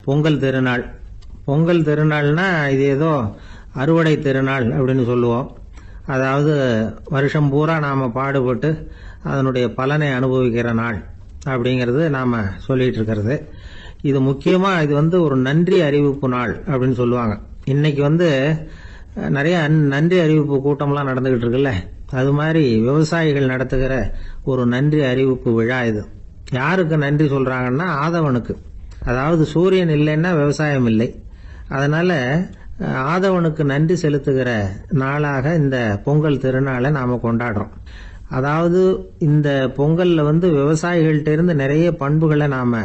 பொங்கல் திருநாள். பொங்கல் திருநாள்னா இது ஏதோ அறுவடை திருநாள் அப்படின்னு சொல்லுவோம். அதாவது வருஷம் பூரா நாம் பாடுபட்டு அதனுடைய பலனை அனுபவிக்கிற நாள் அப்படிங்கிறது நாம் சொல்லிட்டு இருக்கிறது. இது முக்கியமாக இது ஒரு நன்றி அறிவிப்பு நாள் அப்படின்னு சொல்லுவாங்க. இன்னைக்கு நிறைய நன்றி அறிவிப்பு கூட்டம்லாம் நடந்துகிட்டு இருக்குல்ல, அது மாதிரி விவசாயிகள் நடத்துகிற ஒரு நன்றி அறிவிப்பு விழா இது. யாருக்கு நன்றி சொல்றாங்கன்னா ஆதவனுக்கு. அதாவது சூரியன் இல்லைன்னா விவசாயம் இல்லை. அதனால ஆதவனுக்கு நன்றி செலுத்துகிற நாளாக இந்த பொங்கல் திருநாளை நாம கொண்டாடுறோம். அதாவது இந்த பொங்கல்ல விவசாயிகள்ட்ட இருந்து நிறைய பண்புகளை நாம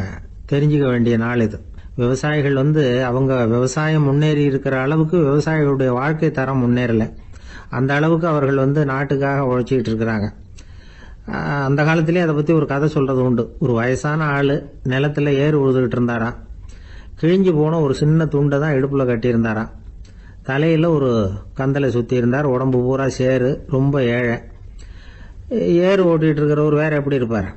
தெரிஞ்சுக்க வேண்டிய நாள் இது. விவசாயிகள் அவங்க விவசாயம் முன்னேறி இருக்கிற அளவுக்கு விவசாயிகளுடைய வாழ்க்கை தரம் முன்னேறல. அந்த அளவுக்கு அவர்கள் நாட்டுக்காக உழைச்சிக்கிட்டு இருக்கிறாங்க. அந்த காலத்திலே அதை பத்தி ஒரு கதை சொல்றது உண்டு. ஒரு வயசான ஆளு நிலத்துல ஏறு உழுதுகிட்டு இருந்தாராம். கிழிஞ்சு போன ஒரு சின்ன துண்டை தான் இடுப்புல கட்டியிருந்தாராம். தலையில ஒரு கந்தலை சுத்தி இருந்தார். உடம்பு பூரா சேரு, ரொம்ப ஏழை. ஏறு ஓட்டிட்டு இருக்கிறவர் வேற எப்படி இருப்பார்?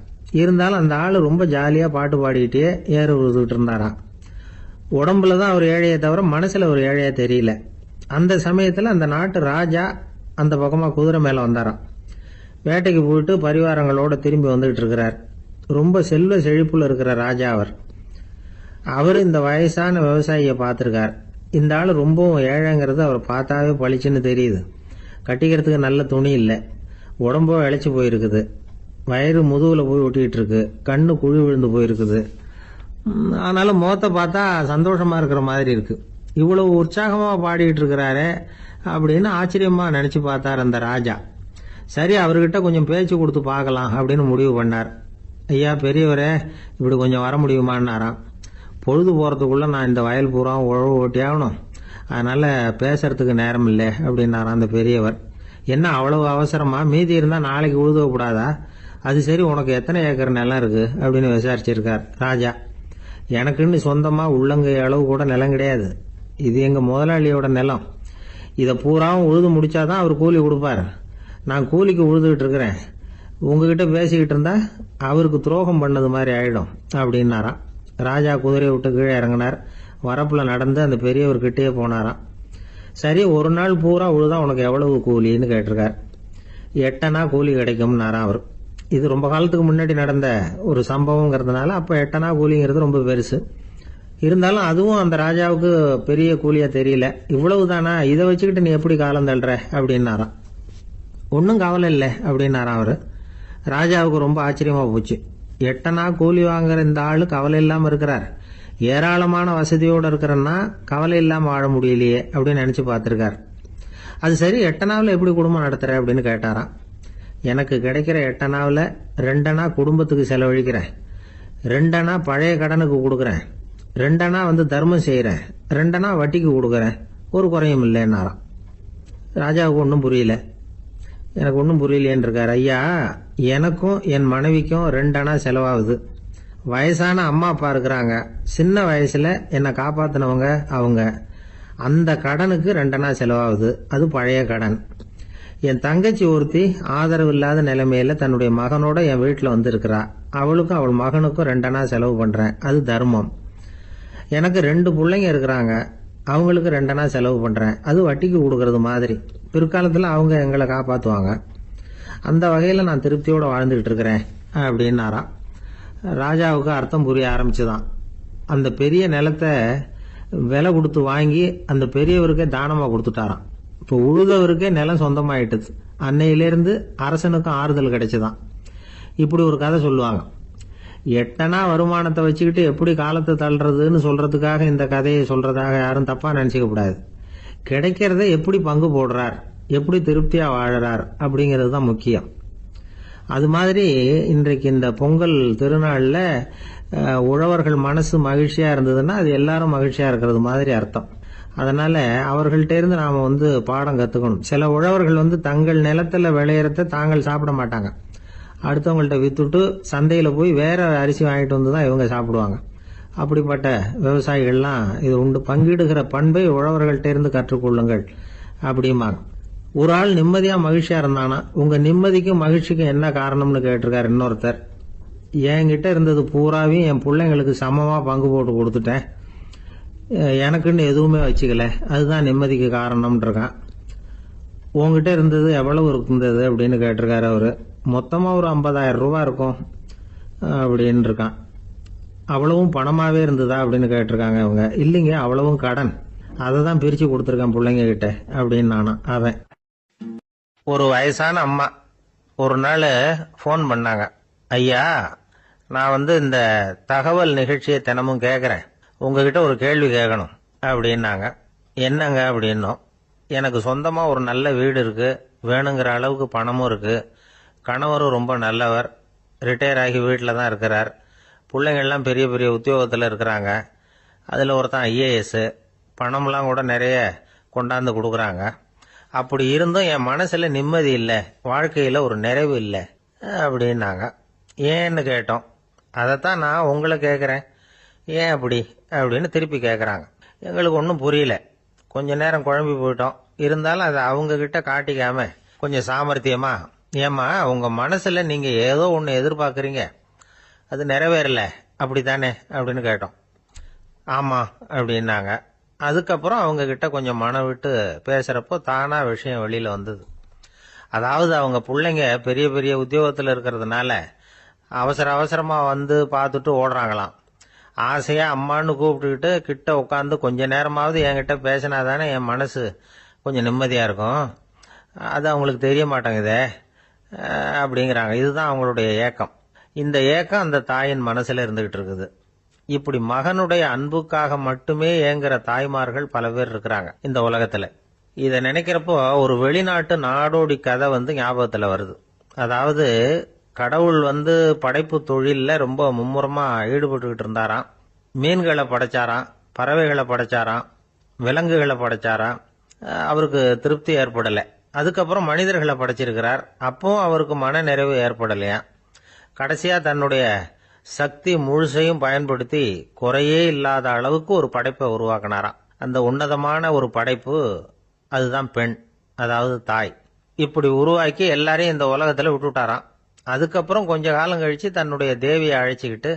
இருந்தாலும் அந்த ஆளு ரொம்ப ஜாலியா பாட்டு பாடிக்கிட்டே ஏறு உழுதுகிட்டு இருந்தாராம். உடம்புல தான் அவர் ஏழையை தவிர மனசுல ஒரு ஏழையா தெரியல. அந்த சமயத்துல அந்த நாட்டு ராஜா அந்த பக்கமா குதிரை மேல வந்தாராம். வேட்டைக்கு போயிட்டு பரிவாரங்களோட திரும்பி வந்துகிட்டு இருக்கிறார். ரொம்ப செல்வ செழிப்புல இருக்கிற ராஜா அவர் இந்த வயசான விவசாயியை பார்த்திருக்கார். இந்த ஆள் ரொம்பவும் ஏழைங்கிறது அவர் பார்த்தாவே பளிச்சுன்னு தெரியுது. கட்டிக்கிறதுக்கு நல்ல துணி இல்லை, உடம்போ இழைச்சி போயிருக்குது, வயிறு முதுகுல போய் ஒட்டிக்கிட்டு இருக்கு, கண்ணு குழி விழுந்து போயிருக்குது. ஆனாலும் முகத்தை பார்த்தா சந்தோஷமா இருக்கிற மாதிரி இருக்கு. இவ்வளவு உற்சாகமா பாடிட்டு இருக்கிறாரே அப்படின்னு ஆச்சரியமா நினைச்சு பார்த்தார் அந்த ராஜா. சரி, அவர்கிட்ட கொஞ்சம் பேச்சு கொடுத்து பார்க்கலாம் அப்படின்னு முடிவு பண்ணார். ஐயா பெரியவரே, இப்படி கொஞ்சம் வர முடியுமான்னாராம். பொழுது போறதுக்குள்ள நான் இந்த வயல் பூரா உழவு ஓட்டி ஆகணும், அதனால பேசுறதுக்கு நேரம் இல்லை அப்படின்னாராம் அந்த பெரியவர். என்ன அவ்வளவு அவசரமா? மீதி இருந்தா நாளைக்கு உழுதக்கூடாதா? அது சரி, உனக்கு எத்தனை ஏக்கர் நிலம் இருக்கு அப்படின்னு விசாரிச்சிருக்கார் ராஜா. எனக்குன்னு சொந்தமா உள்ளங்கை அளவு கூட நிலம் கிடையாது. இது எங்க முதலாளியோட நிலம். இதை பூராவும் உழுது முடிச்சாதான் அவர் கூலி கொடுப்பார். நான் கூலிக்கு உழுதுகிட்டு இருக்கிறேன். உங்ககிட்ட பேசிக்கிட்டு இருந்தா அவருக்கு துரோகம் பண்ணது மாதிரி ஆயிடும் அப்படின்னாராம். ராஜா குதிரையை விட்டு கீழே இறங்கினார். வரப்புல நடந்து அந்த பெரியவர்கிட்டயே போனாராம். சரி, ஒரு நாள் பூரா உழுதா உனக்கு எவ்வளவு கூலின்னு கேட்டிருக்கார். 8 அணா கூலி கிடைக்கும்னாராம் அவர். இது ரொம்ப காலத்துக்கு முன்னாடி நடந்த ஒரு சம்பவங்கிறதுனால அப்ப 8 அணா கூலிங்கிறது ரொம்ப பெருசு. இருந்தாலும் அதுவும் அந்த ராஜாவுக்கு பெரிய கூலியா தெரியல. இவ்வளவுதானா, இதை வச்சுக்கிட்டு நீ எப்படி காலம் தள்ளுற அப்படின்னாராம். ஒன்னும் கவலை இல்லை அப்படின்னாராம் அவரு. ராஜாவுக்கு ரொம்ப ஆச்சரியமா போச்சு. 8 அணா கூலி வாங்குற இந்த ஆளு கவலை இல்லாம இருக்கிறார், ஏராளமான வசதியோட இருக்கிறன்னா கவலை இல்லாம வாழ முடியலையே அப்படின்னு நினைச்சு பார்த்திருக்கார். அது சரி, 8 அணாவில் எப்படி குடும்பம் நடத்துற அப்படின்னு கேட்டாராம். எனக்கு கிடைக்கிற 8 அணாவில் 2 அணா குடும்பத்துக்கு செலவழிக்கிறேன், 2 அணா பழைய கடனுக்கு கொடுக்கறேன், 2 அணா தர்மம் செய்யறேன், 2 அணா வட்டிக்கு கொடுக்கறேன், ஒரு குறையும் இல்லைன்னாராம். ராஜாவுக்கு ஒன்றும் புரியல. எனக்கு ஒன்றும் புரியலேன்னு இருக்காரு. ஐயா, எனக்கும் என் மனைவிக்கும் 2 அணா செலவாகுது. வயசான அம்மா அப்பா இருக்கிறாங்க, சின்ன வயசுல என்னை காப்பாத்தினவங்க அவங்க. அந்த கடனுக்கு 2 அணா செலவாகுது, அது பழைய கடன். என் தங்கச்சி ஒருத்தி ஆதரவு இல்லாத நிலைமையில தன்னுடைய மகனோட என் வீட்டுல இருக்கிறா. அவளுக்கும் அவள் மகனுக்கும் 2 அணா செலவு பண்றேன், அது தர்மம். எனக்கு 2 பிள்ளைங்க இருக்கிறாங்க, அவங்களுக்கு 2 அணா செலவு பண்றேன், அது வட்டிக்கு கொடுக்கறது மாதிரி. பிற்காலத்துல அவங்க எங்களை காப்பாத்துவாங்க. அந்த வகையில நான் திருப்தியோட வாழ்ந்துகிட்டு இருக்கிறேன் அப்படின்னாராம். ராஜாவுக்கு அர்த்தம் புரிய ஆரம்பிச்சுதான். அந்த பெரிய நிலத்தை விலை கொடுத்து வாங்கி அந்த பெரியவருக்கே தானமா கொடுத்துட்டாராம். இப்போ உழுதவருக்கே நிலம் சொந்தமாயிட்டுது. அன்னையிலிருந்து அரசனுக்கும் ஆறுதல் கிடைச்சுதான். இப்படி ஒரு கதை சொல்லுவாங்க. 8 அணா வருமானத்தை வச்சுக்கிட்டு எப்படி காலத்தை தள்ளுறதுன்னு சொல்றதுக்காக இந்த கதையை சொல்றதாக யாரும் தப்பா நினைச்சுக்க கூடாது. கிடைக்கிறத எப்படி பங்கு போடுறார், எப்படி திருப்தியா வாழறார் அப்படிங்கிறது தான் முக்கியம். அது மாதிரி இன்றைக்கு இந்த பொங்கல் திருநாள்ல உழவர்கள் மனசு மகிழ்ச்சியா இருந்ததுன்னா அது எல்லாரும் மகிழ்ச்சியா இருக்கிறது மாதிரி அர்த்தம். அதனால அவர்கள்ட்ட இருந்து நாம பாடம் கத்துக்கணும். சில உழவர்கள் தங்கள் நிலத்துல விளையறத தாங்கள் சாப்பிட மாட்டாங்க, அடுத்தவங்கள்ட்ட வித்துட்டு சந்தையில போய் வேற அரிசி வாங்கிட்டு தான் இவங்க சாப்பிடுவாங்க. அப்படிப்பட்ட விவசாயிகள்லாம் இது உண்டு. பங்கிடுகிற பண்பை உழவர்கள்ட்ட இருந்து கற்றுக்கொள்ளுங்கள் அப்படிம்பாங்க. ஒரு ஆள் நிம்மதியா மகிழ்ச்சியா இருந்தானா, உங்க நிம்மதிக்கும் மகிழ்ச்சிக்கும் என்ன காரணம்னு கேட்டிருக்காரு இன்னொருத்தர். என்கிட்ட இருந்தது பூராவையும் என் பிள்ளைங்களுக்கு சமமா பங்கு போட்டு கொடுத்துட்டேன், எனக்குன்னு எதுவுமே வச்சுக்கல, அதுதான் நிம்மதிக்கு காரணம்னு இருக்கான். உங்ககிட்ட இருந்தது எவ்வளவு இருந்தது அப்படின்னு கேட்டிருக்காரு அவரு. மொத்தமா ஒரு 50,000 ரூபா இருக்கும் அப்படின்னு இருக்கான். அவ்வளவும் பணமாவே இருந்ததா அப்படின்னு கேட்டிருக்காங்க அவங்க. இல்லைங்க, அவ்வளவும் கடன், அதை தான் பிரிச்சு கொடுத்துருக்கேன் பிள்ளைங்க கிட்ட அப்படின்னு நானும். அவன் ஒரு வயசான அம்மா ஒரு நாள் ஃபோன் பண்ணாங்க. ஐயா, நான் இந்த தகவல் நிகழ்ச்சியை தினமும் கேட்குறேன், உங்ககிட்ட ஒரு கேள்வி கேட்கணும் அப்படின்னாங்க. என்னங்க அப்படின்னோம். எனக்கு சொந்தமாக ஒரு நல்ல வீடு இருக்கு, வேணுங்கிற அளவுக்கு பணமும் இருக்கு, கணவரும் ரொம்ப நல்லவர், ரிட்டையர் ஆகி வீட்டில் தான் இருக்கிறார், பிள்ளைங்கள்லாம் பெரிய பெரிய உத்தியோகத்தில் இருக்கிறாங்க, அதில் ஒருத்தன் ஐஏஎஸ், பணம்லாம் கூட நிறைய கொண்டாந்து கொடுக்குறாங்க. அப்படி இருந்தும் என் மனசில் நிம்மதி இல்லை, வாழ்க்கையில் ஒரு நிறைவு இல்லை அப்படின்னாங்க. ஏன்னு கேட்டோம். அதைத்தான் நான் உங்களை கேட்குறேன், ஏன் அப்படி அப்படின்னு திருப்பி கேட்குறாங்க. எங்களுக்கு ஒன்றும் புரியல, கொஞ்ச நேரம் குழம்பி போயிட்டோம். இருந்தாலும் அதை அவங்கக்கிட்ட காட்டிக்காம கொஞ்சம் சாமர்த்தியமா, ஏம்மா உங்கள் மனசில் நீங்கள் ஏதோ ஒன்று எதிர்பார்க்குறீங்க, அது நிறைவேறல அப்படித்தானே அப்படின்னு கேட்டோம். ஆமாம் அப்படின்னாங்க. அதுக்கப்புறம் அவங்கக்கிட்ட கொஞ்சம் மனம் விட்டு பேசுகிறப்போ தானாக விஷயம் வெளியில் வந்தது. அதாவது அவங்க பிள்ளைங்க பெரிய பெரிய உத்தியோகத்தில் இருக்கிறதுனால அவசர அவசரமாக பார்த்துட்டு ஓடுறாங்களாம். ஆசையாக அம்மான்னு கூப்பிட்டுக்கிட்டு கிட்ட உட்காந்து கொஞ்ச நேரமாவது என்கிட்ட பேசினா தானே என் மனசு கொஞ்சம் நிம்மதியாக இருக்கும். அது அவங்களுக்கு தெரிய மாட்டேங்குதே அப்படிங்கிறாங்க. இதுதான் அவங்களுடைய ஏக்கம். இந்த ஏக்கம் அந்த தாயின் மனசில் இருந்துகிட்டு இருக்குது. இப்படி மகனுடைய அன்புக்காக மட்டுமே ஏங்குற தாய்மார்கள் பல பேர் இருக்கிறாங்க இந்த உலகத்தில். இதை நினைக்கிறப்போ ஒரு வெளிநாட்டு நாடோடி கதை ஞாபகத்தில் வருது. அதாவது கடவுள் படைப்பு தொழிலில் ரொம்ப மும்முரமாக ஈடுபட்டுக்கிட்டு இருந்தாராம். மீன்களை படைச்சாராம், பறவைகளை படைச்சாராம், விலங்குகளை படைச்சாராம். அவருக்கு திருப்தி ஏற்படலை. அதுக்கப்புறம் மனிதர்களை படைச்சிருக்கிறார். அப்பவும் அவருக்கு மன நிறைவு ஏற்படலையா. கடைசியாக தன்னுடைய சக்தி முழுசையும் பயன்படுத்தி குறையே இல்லாத அளவுக்கு ஒரு படைப்பை உருவாக்கினாராம். அந்த உன்னதமான ஒரு படைப்பு அதுதான் பெண், அதாவது தாய். இப்படி உருவாக்கி எல்லாரையும் இந்த உலகத்தில் விட்டுவிட்டாராம். அதுக்கப்புறம் கொஞ்ச காலம் கழிச்சு தன்னுடைய தேவியை அழைச்சிக்கிட்டு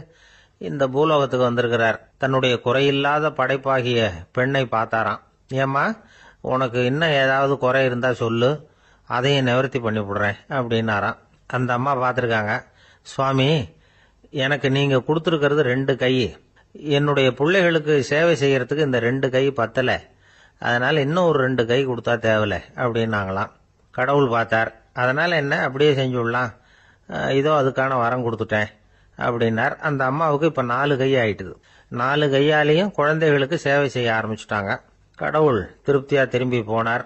இந்த பூலோகத்துக்கு வந்திருக்கிறார். தன்னுடைய குறையில்லாத படைப்பாகிய பெண்ணை பார்த்தாராம். ஏம்மா, உனக்கு இன்னும் ஏதாவது குறை இருந்தா சொல்லு, அதையும் நிவர்த்தி பண்ணி விடுறேன் அப்படின்னாராம். அந்த அம்மா பார்த்துருக்காங்க. சுவாமி, எனக்கு நீங்க கொடுத்துருக்கிறது 2 கை, என்னுடைய பிள்ளைகளுக்கு சேவை செய்யறதுக்கு இந்த 2 கை பத்தலை, அதனால இன்னும் ஒரு 2 கை கொடுத்தா தேவலை அப்படின்னாங்களாம். கடவுள் பார்த்தார். அதனால என்ன, அப்படியே செஞ்சு விடலாம், இதோ அதுக்கான வரம் கொடுத்துட்டேன் அப்படின்னார். அந்த அம்மாவுக்கு இப்ப 4 கை ஆயிட்டுது. 4 கையாலையும் குழந்தைகளுக்கு சேவை செய்ய ஆரம்பிச்சுட்டாங்க. கடவுள் திருப்தியா திரும்பி போனார்.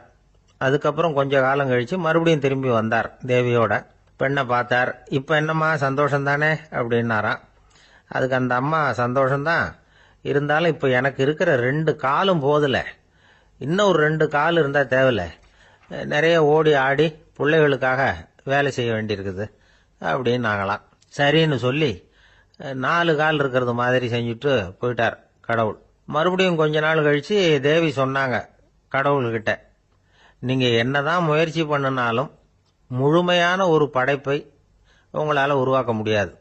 அதுக்கப்புறம் கொஞ்ச காலம் கழிச்சு மறுபடியும் திரும்பி வந்தார் தேவியோட. பெண்ணை பார்த்தார். இப்ப என்னம்மா சந்தோஷம் தானே அப்படின்னாராம். அதுக்கு அந்த அம்மா, சந்தோஷம்தான், இருந்தாலும் இப்ப எனக்கு இருக்கிற 2 காலும் போதல, இன்னும் ஒரு 2 கால் இருந்தா தேவையில்ல, நிறைய ஓடி ஆடி பிள்ளைகளுக்காக வேலை செய்ய வேண்டியிருக்குது அப்படின்னாங்களாம். சரின்னு சொல்லி 4 கால் இருக்கிறது மாதிரி செஞ்சுட்டு போயிட்டார் கடவுள். மறுபடியும் கொஞ்ச நாள் கழிச்சு தேவி சொன்னாங்க கடவுள்கிட்ட, நீங்க என்னதான் முயற்சி பண்ணினாலும் முழுமையான ஒரு படைப்பை உங்களால உருவாக்க முடியாது,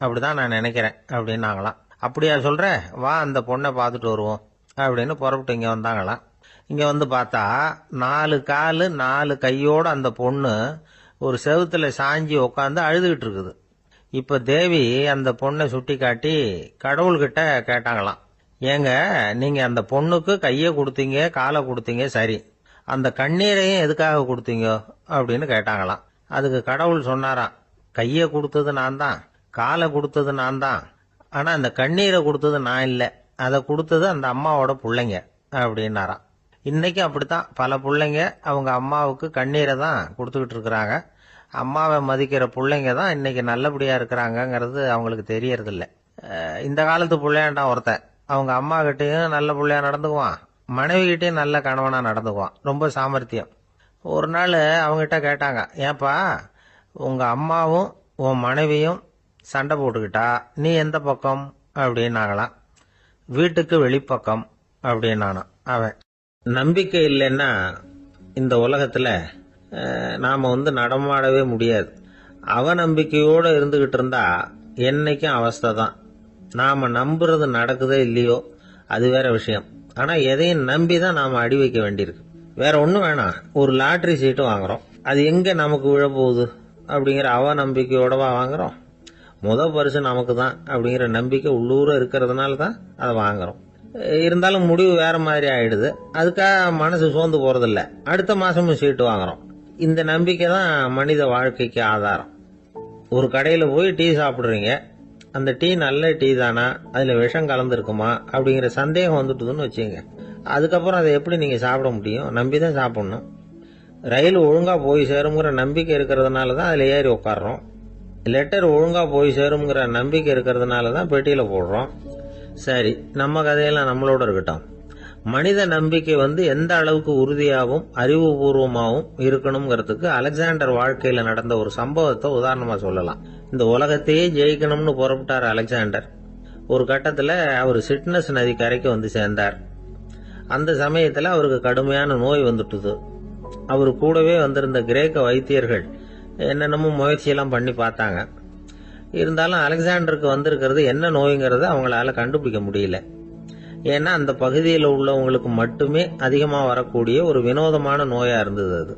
அப்படிதான் நான் நினைக்கிறேன் அப்படின்னாங்களாம். அப்படியா சொல்ற, வா அந்த பொண்ணை பார்த்துட்டு வருவோம் அப்படின்னு புறப்பட்டு இங்க வந்தாங்களாம். இங்க பார்த்தா 4 காலு 4 கையோட அந்த பொண்ணு ஒரு செவுத்துல சாஞ்சி உக்காந்து அழுதுகிட்டு இருக்குது. இப்ப தேவி அந்த பொண்ணை சுட்டி காட்டி கடவுள்கிட்ட கேட்டாங்களாம், ஏங்க, நீங்க அந்த பொண்ணுக்கு கையை கொடுத்தீங்க, காலை கொடுத்தீங்க, சரி, அந்த கண்ணீரையும் எதுக்காக கொடுத்தீங்க அப்படின்னு கேட்டாங்களாம். அதுக்கு கடவுள் சொன்னாராம், கையை கொடுத்தது நான் தான், காலை கொடுத்தது நான் தான், ஆனா அந்த கண்ணீரை கொடுத்தது நான் இல்லை, அதை கொடுத்தது அந்த அம்மாவோட பிள்ளைங்க அப்படின்னாராம். இன்னைக்கும் அப்படித்தான் பல பிள்ளைங்க அவங்க அம்மாவுக்கு கண்ணீரை தான் கொடுத்துக்கிட்டு இருக்கிறாங்க. அம்மாவை மதிக்கிற பிள்ளைங்க தான் இன்னைக்கு நல்லபடியா இருக்கிறாங்கிறது அவங்களுக்கு தெரியறது இல்லை. இந்த காலத்து பிள்ளையாண்டா ஒருத்தன் அவங்க அம்மா கிட்டையும் நல்ல பிள்ளையா நடந்துக்குவான், மனைவி கிட்டையும் நல்ல கணவனா நடந்துக்குவான், ரொம்ப சாமர்த்தியம். ஒரு நாள் அவங்ககிட்ட கேட்டாங்க, ஏன்பா உங்க அம்மாவும் உன் மனைவியும் சண்டை போட்டுக்கிட்டா நீ எந்த பக்கம் அப்படின்னாங்களாம். வீட்டுக்கு வெளிப்பக்கம் அப்படின்னானா அவன். நம்பிக்கை இல்லைன்னா இந்த உலகத்துல நாம நடமாடவே முடியாது. அவநம்பிக்கையோடு இருந்துகிட்டு இருந்தா என்னைக்கும் அவஸ்தை தான். நாம நம்புறது நடக்குதோ இல்லையோ, அது வேற விஷயம். ஆனா எதையும் நம்பி தான் நாம அடி வைக்க வேண்டியிருக்கு. வேற ஒண்ணும் வேணாம். ஒரு லாட்டரி சீட்டு வாங்குறோம், அது எங்க நமக்கு விழப்போகுது அப்படிங்கிற நம்பிக்கையோடவா வாங்குறோம்? பரிசு நமக்கு தான் அப்படிங்கிற நம்பிக்கை உள்ளூர இருக்கிறதுனால தான் அதை வாங்குறோம். இருந்தாலும் முடிவு வேற மாதிரி ஆயிடுது. அதுக்காக மனசு சோர்ந்து போறதில்ல. அடுத்த மாசமும் சீட்டு வாங்குறோம். இந்த நம்பிக்கை தான் மனித வாழ்க்கைக்கு ஆதாரம். ஒரு கடையில போய் டீ சாப்பிடுறீங்க, அந்த டீ நல்ல டீ தானா, அதுல விஷம் கலந்துருக்குமா அப்படிங்கிற சந்தேகம் வந்துட்டுதுன்னு வச்சுங்க. அதுக்கப்புறம் அதை எப்படி நீங்க சாப்பிட முடியும்? நம்பிதான் சாப்பிடணும். ரயில் ஒழுங்கா போய் சேருங்கிற நம்பிக்கை இருக்கிறதுனால தான் அதுல ஏறி உட்காடுறோம். லெட்டர் ஒழுங்கா போய் சேருங்கிற நம்பிக்கை இருக்கிறதுனால தான் பெட்டியில போடுறோம். சரி, நம்ம கதையெல்லாம் நம்மளோட இருக்கட்டும். மனித நம்பிக்கை எந்த அளவுக்கு உறுதியாகவும் அறிவுபூர்வமாகவும் இருக்கணுங்கிறதுக்கு அலெக்சாண்டர் வாழ்க்கையில நடந்த ஒரு சம்பவத்தை உதாரணமா சொல்லலாம். இந்த உலகத்தையே ஜெயிக்கணும்னு புறப்பட்டார் அலெக்சாண்டர். ஒரு கட்டத்துல அவர் சிட்னஸ் நதி கரைக்கு சேர்ந்தார். அந்த சமயத்துல அவருக்கு கடுமையான நோய் வந்துட்டுது. அவரு கூடவே வந்திருந்த கிரேக்க வைத்தியர்கள் என்னென்னமோ முயற்சியெல்லாம் பண்ணி பார்த்தாங்க. இருந்தாலும் அலெக்சாண்டருக்கு வந்திருக்கிறது என்ன நோய்ங்கிறத அவங்களால கண்டுபிடிக்க முடியல. ஏன்னா அந்த பகுதியில் உள்ளவங்களுக்கு மட்டுமே அதிகமா வரக்கூடிய ஒரு வினோதமான நோயா இருந்தது அது.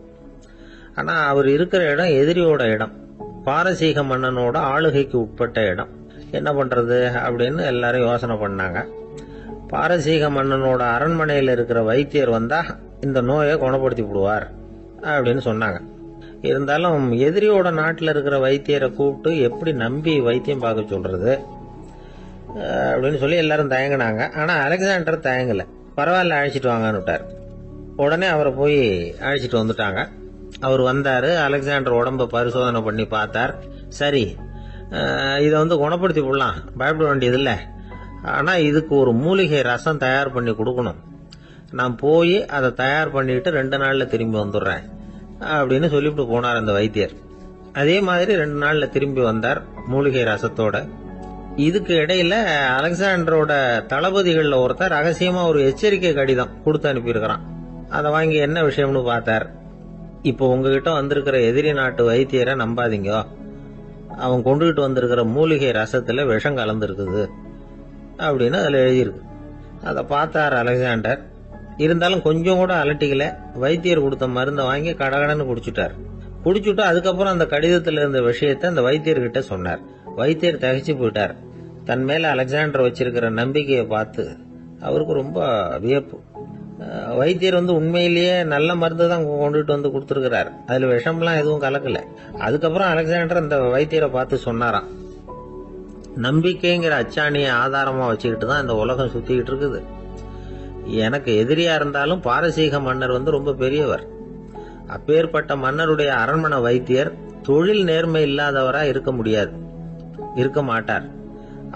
ஆனா அவர் இருக்கிற இடம் எதிரியோட இடம், பாரசீக மன்னனோட ஆளுகைக்கு உட்பட்ட இடம். என்ன பண்றது அப்படின்னு எல்லாரும் யோசனை பண்ணாங்க. பாரசீக மன்னனோட அரண்மனையில் இருக்கிற வைத்தியர் வந்தா இந்த நோயை குணப்படுத்தி விடுவார் அப்படின்னு சொன்னாங்க. இருந்தாலும் எதிரியோட நாட்டில் இருக்கிற வைத்தியரை கூப்பிட்டு எப்படி நம்பி வைத்தியம் பார்க்க சொல்றது அப்படின்னு சொல்லி எல்லாரும் தயங்கினாங்க. ஆனா அலெக்சாண்டர் தயங்கல. பரவாயில்ல, அழைச்சிட்டு வாங்கன்னு விட்டார். உடனே அவரை போய் அழைச்சிட்டு வந்துட்டாங்க. அவர் வந்தாரு. அலெக்சாண்டர் உடம்ப பரிசோதனை பண்ணி பார்த்தார். சரி, இதை குணப்படுத்தி விடலாம், பயப்பட வேண்டியது இல்லை. ஆனா இதுக்கு ஒரு மூலிகை ரசம் தயார் பண்ணி கொடுக்கணும். நான் போய் அதை தயார் பண்ணிட்டு 2 நாள்ல திரும்பி வந்துடுறேன் அப்படின்னு சொல்லிவிட்டு போனார் அந்த வைத்தியர். அதே மாதிரி 2 நாள்ல திரும்பி வந்தார் மூலிகை ரசத்தோட. இதுக்கு இடையில அலெக்சாண்டரோட தளபதிகள்ல ஒருத்தர் ரகசியமா ஒரு எச்சரிக்கை கடிதம் கொடுத்து அனுப்பியிருக்கிறான். அதை வாங்கி என்ன விஷயம்னு பார்த்தார். இப்போ உங்ககிட்ட வந்திருக்கிற எதிரி நாட்டு வைத்தியரை நம்பாதீங்க, அவன் கொண்டுகிட்டு வந்திருக்கிற மூலிகை ரசத்துல விஷம் கலந்துருக்குது அப்படின்னு அதுல எழுதியிருக்கு. அதை பார்த்தார் அலெக்சாண்டர். இருந்தாலும் கொஞ்சம் கூட அலட்டிக்கல. வைத்தியர் கொடுத்த மருந்தை வாங்கி கடகடன்னு குடிச்சுட்டு அதுக்கப்புறம் அந்த கடிதத்தில் இருந்த விஷயத்தை அந்த வைத்தியர்கிட்ட சொன்னார். வைத்தியர் திகைச்சு போயிட்டார். தன் மேல அலெக்சாண்டர் வச்சிருக்கிற நம்பிக்கையை பார்த்து அவருக்கு ரொம்ப வியப்பு. வைத்தியர் உண்மையிலேயே நல்ல மருந்து தான் கொண்டுட்டு கொடுத்துருக்கிறார், அதுல விஷம்லாம் எதுவும் கலக்கல. அதுக்கப்புறம் அலெக்சாண்டர் அந்த வைத்தியரை பார்த்து சொன்னாராம், நம்பிக்கைங்கிற அச்சாணியை ஆதாரமா வச்சுக்கிட்டு தான் இந்த உலகம் சுத்திக்கிட்டு இருக்குது. எனக்கு எதிரியா இருந்தாலும் பாரசீக மன்னர் ரொம்ப பெரியவர். அப்பேற்பட்ட மன்னருடைய அரண்மனை வைத்தியர் தொழில் நேர்மை இல்லாதவரா இருக்க மாட்டார்.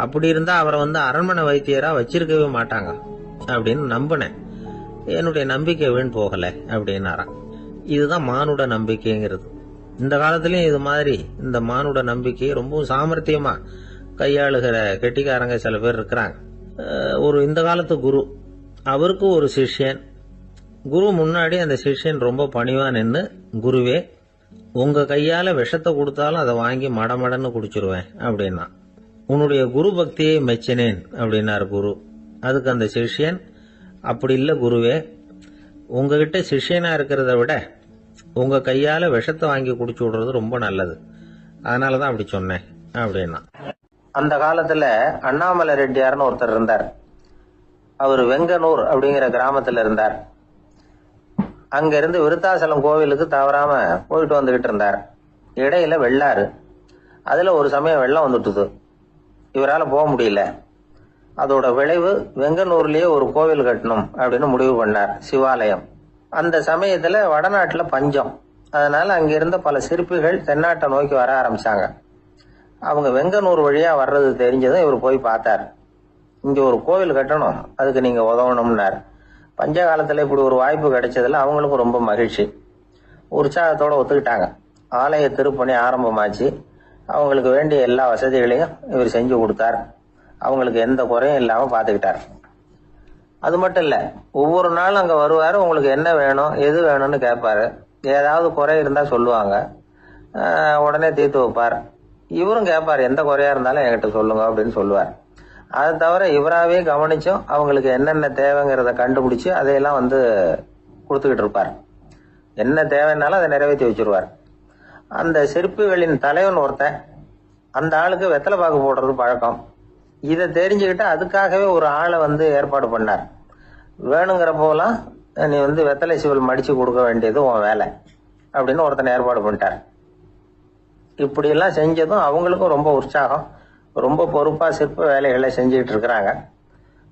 அப்படி இருந்தா அவரை அரண்மனை வைத்தியரா வச்சிருக்கவே மாட்டாங்க அப்படின்னு நம்பினேன். என்னுடைய நம்பிக்கை வீண் போகல அப்படின்னாராம். இதுதான் மானுட நம்பிக்கைங்கிறது. இந்த காலத்திலயும் இது மாதிரி இந்த மானுட நம்பிக்கை ரொம்ப சாமர்த்தியமா கையாளுகிற கெட்டிக்காரங்க சில பேர் இருக்கிறாங்க. ஒரு இந்த காலத்து குரு, அவருக்கு ஒரு சிஷ்யன். குரு முன்னாடி அந்த சிஷ்யன் ரொம்ப பணிவா நின்று, குருவே, உங்க கையால விஷத்தை கொடுத்தாலும் அதை வாங்கி மடமடன்னு குடிச்சிருவேன் அப்படின்னா. உன்னுடைய குரு பக்தியை மெச்சினேன் அப்படின்னாரு குரு. அதுக்கு அந்த சிஷ்யன், அப்படி இல்லை குருவே, உங்ககிட்ட சிஷ்யனா இருக்கிறத விட உங்க கையால விஷத்தை வாங்கி குடிச்சு விடுறது ரொம்ப நல்லது, அதனாலதான் அப்படி சொன்னேன் அப்படின்னா. அந்த காலத்துல அண்ணாமலை ரெட்டியார்னு ஒருத்தர் இருந்தார். அவர் வெங்கனூர் அப்படிங்கிற கிராமத்துல இருந்தார். அங்க இருந்து விருத்தாசலம் கோவிலுக்கு தவறாம போயிட்டு வந்துகிட்டு இருந்தார். இடையில வெள்ளாறு, அதுல ஒரு சமயம் வெள்ளம் வந்துட்டுது. இவரால் போக முடியல. அதோட விளைவு வெங்கனூர்லயே ஒரு கோவில் கட்டணும் அப்படின்னு முடிவு பண்ணார், சிவாலயம். அந்த சமயத்துல வடநாட்டுல பஞ்சம். அதனால அங்கிருந்த பல சிற்பிகள் தென்னாட்டை நோக்கி வர ஆரம்பிச்சாங்க. அவங்க வெங்கனூர் வழியா வர்றது தெரிஞ்சதும் இவர் போய் பார்த்தார். இங்க ஒரு கோவில் கட்டணும், அதுக்கு நீங்க உதவணும்னார். பஞ்ச காலத்துல இப்படி ஒரு வாய்ப்பு கிடைச்சதுல அவங்களுக்கும் ரொம்ப மகிழ்ச்சி. உற்சாகத்தோட ஒத்துக்கிட்டாங்க. ஆலய திருப்பணி ஆரம்பமாச்சு. அவங்களுக்கு வேண்டிய எல்லா வசதிகளையும் இவர் செஞ்சு கொடுத்தார். அவங்களுக்கு எந்த குறையும் இல்லாம பாத்துக்கிட்டார். அது மட்டும் இல்ல, ஒவ்வொரு நாளும் அங்க வருவாரு. உங்களுக்கு என்ன வேணும், எது வேணும்னு கேட்பாரு. ஏதாவது குறை இருந்தா சொல்லுவாங்க, உடனே தீர்த்து வைப்பார். இவரும் கேட்பாரு, எந்த குறையா இருந்தாலும் என்கிட்ட சொல்லுங்க அப்படின்னு சொல்லுவார். அதை தவிர இவராகவே கவனிச்சும் அவங்களுக்கு என்னென்ன தேவைங்கிறத கண்டுபிடிச்சு அதையெல்லாம் கொடுத்துக்கிட்டு இருப்பார். என்ன தேவைன்னாலும் அதை நிறைவேற்றி வச்சிருவார். அந்த சிற்பிகளின் தலைவன் ஒருத்தன், அந்த ஆளுக்கு வெத்தலை பாக்கு போடுறது பழக்கம். இதை தெரிஞ்சுக்கிட்டு அதுக்காகவே ஒரு ஆளை ஏற்பாடு பண்ணார். வேணுங்கிற போலாம் நீ வெத்தலை சிவல் மடிச்சு கொடுக்க வேண்டியது உன் வேலை அப்படின்னு ஒருத்தனை ஏற்பாடு பண்ணிட்டார். இப்படியெல்லாம் செஞ்சதும் அவங்களுக்கும் ரொம்ப உற்சாகம். ரொம்ப பொறுப்பா சிற்ப வேலைகளை செஞ்சுக்கிட்டு இருக்கிறாங்க.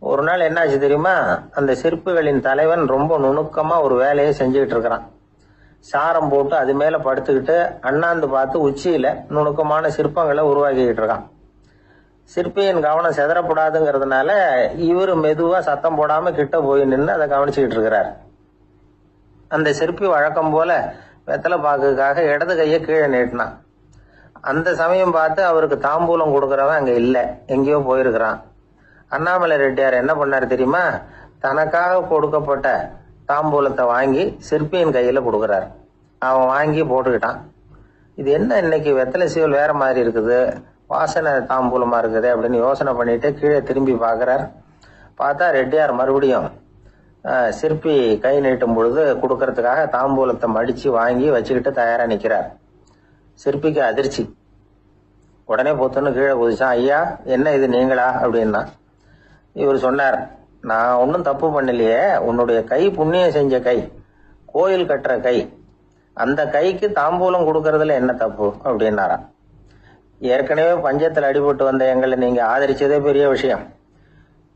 ஒரு நாள் என்னாச்சு தெரியுமா? அந்த சிற்பிகளின் தலைவன் ரொம்ப நுணுக்கமா ஒரு வேலையை செஞ்சுக்கிட்டு இருக்கிறான். சாரம் போட்டு அது மேல படுத்துக்கிட்டு அண்ணாந்து பார்த்து உச்சியில நுணுக்கமான சிற்பங்களை உருவாக்கிக்கிட்டு இருக்கான். சிற்பியின் கவனம் செதறப்படாதுங்கிறதுனால இவரு மெதுவா சத்தம் போடாம கிட்ட போய் நின்று அதை கவனிச்சுக்கிட்டு இருக்கிறார். அந்த சிற்பி வழக்கம் போல வெத்தலை பாக்குக்காக இடது கையை கீழே நீட்டினான். அந்த சமயம் பார்த்து அவருக்கு தாம்பூலம் கொடுக்கறவன் அங்க இல்ல, எங்கேயோ போயிருக்கிறான். அண்ணாமலை ரெட்டியார் என்ன பண்ணாரு தெரியுமா? தனக்காக கொடுக்கப்பட்ட தாம்பூலத்தை வாங்கி சிற்பியின் கையில கொடுக்கறாரு. அவன் வாங்கி போட்டுக்கிட்டான். இது என்ன இன்னைக்கு வெத்தலை சீவல் வேற மாதிரி இருக்குது, வாசனை தாம்பூலமா இருக்குது அப்படின்னு யோசனை பண்ணிட்டு கீழே திரும்பி பாக்குறார். பார்த்தா ரெட்டியார் மறுபடியும் சிற்பி கை நீட்டும் பொழுது கொடுக்கறதுக்காக தாம்பூலத்தை மடிச்சு வாங்கி வச்சுக்கிட்டு தயாரா நிக்கிறார். சிற்பிக்கு அதிர்ச்சி. உடனே பொத்துன்னு கீழே குதிச்சான். ஐயா, என்ன இது நீங்களா அப்படின்னா. இவர் சொன்னார், நான் ஒன்றும் தப்பு பண்ணலையே, உன்னுடைய கை புண்ணியம் செஞ்ச கை, கோயில் கட்டுற கை, அந்த கைக்கு தாம்பூலம் கொடுக்கறதுல என்ன தப்பு அப்படின்னாராம். ஏற்கனவே பஞ்சத்தில் அடிபட்டு வந்த எங்களை நீங்க ஆதரிச்சதே பெரிய விஷயம்.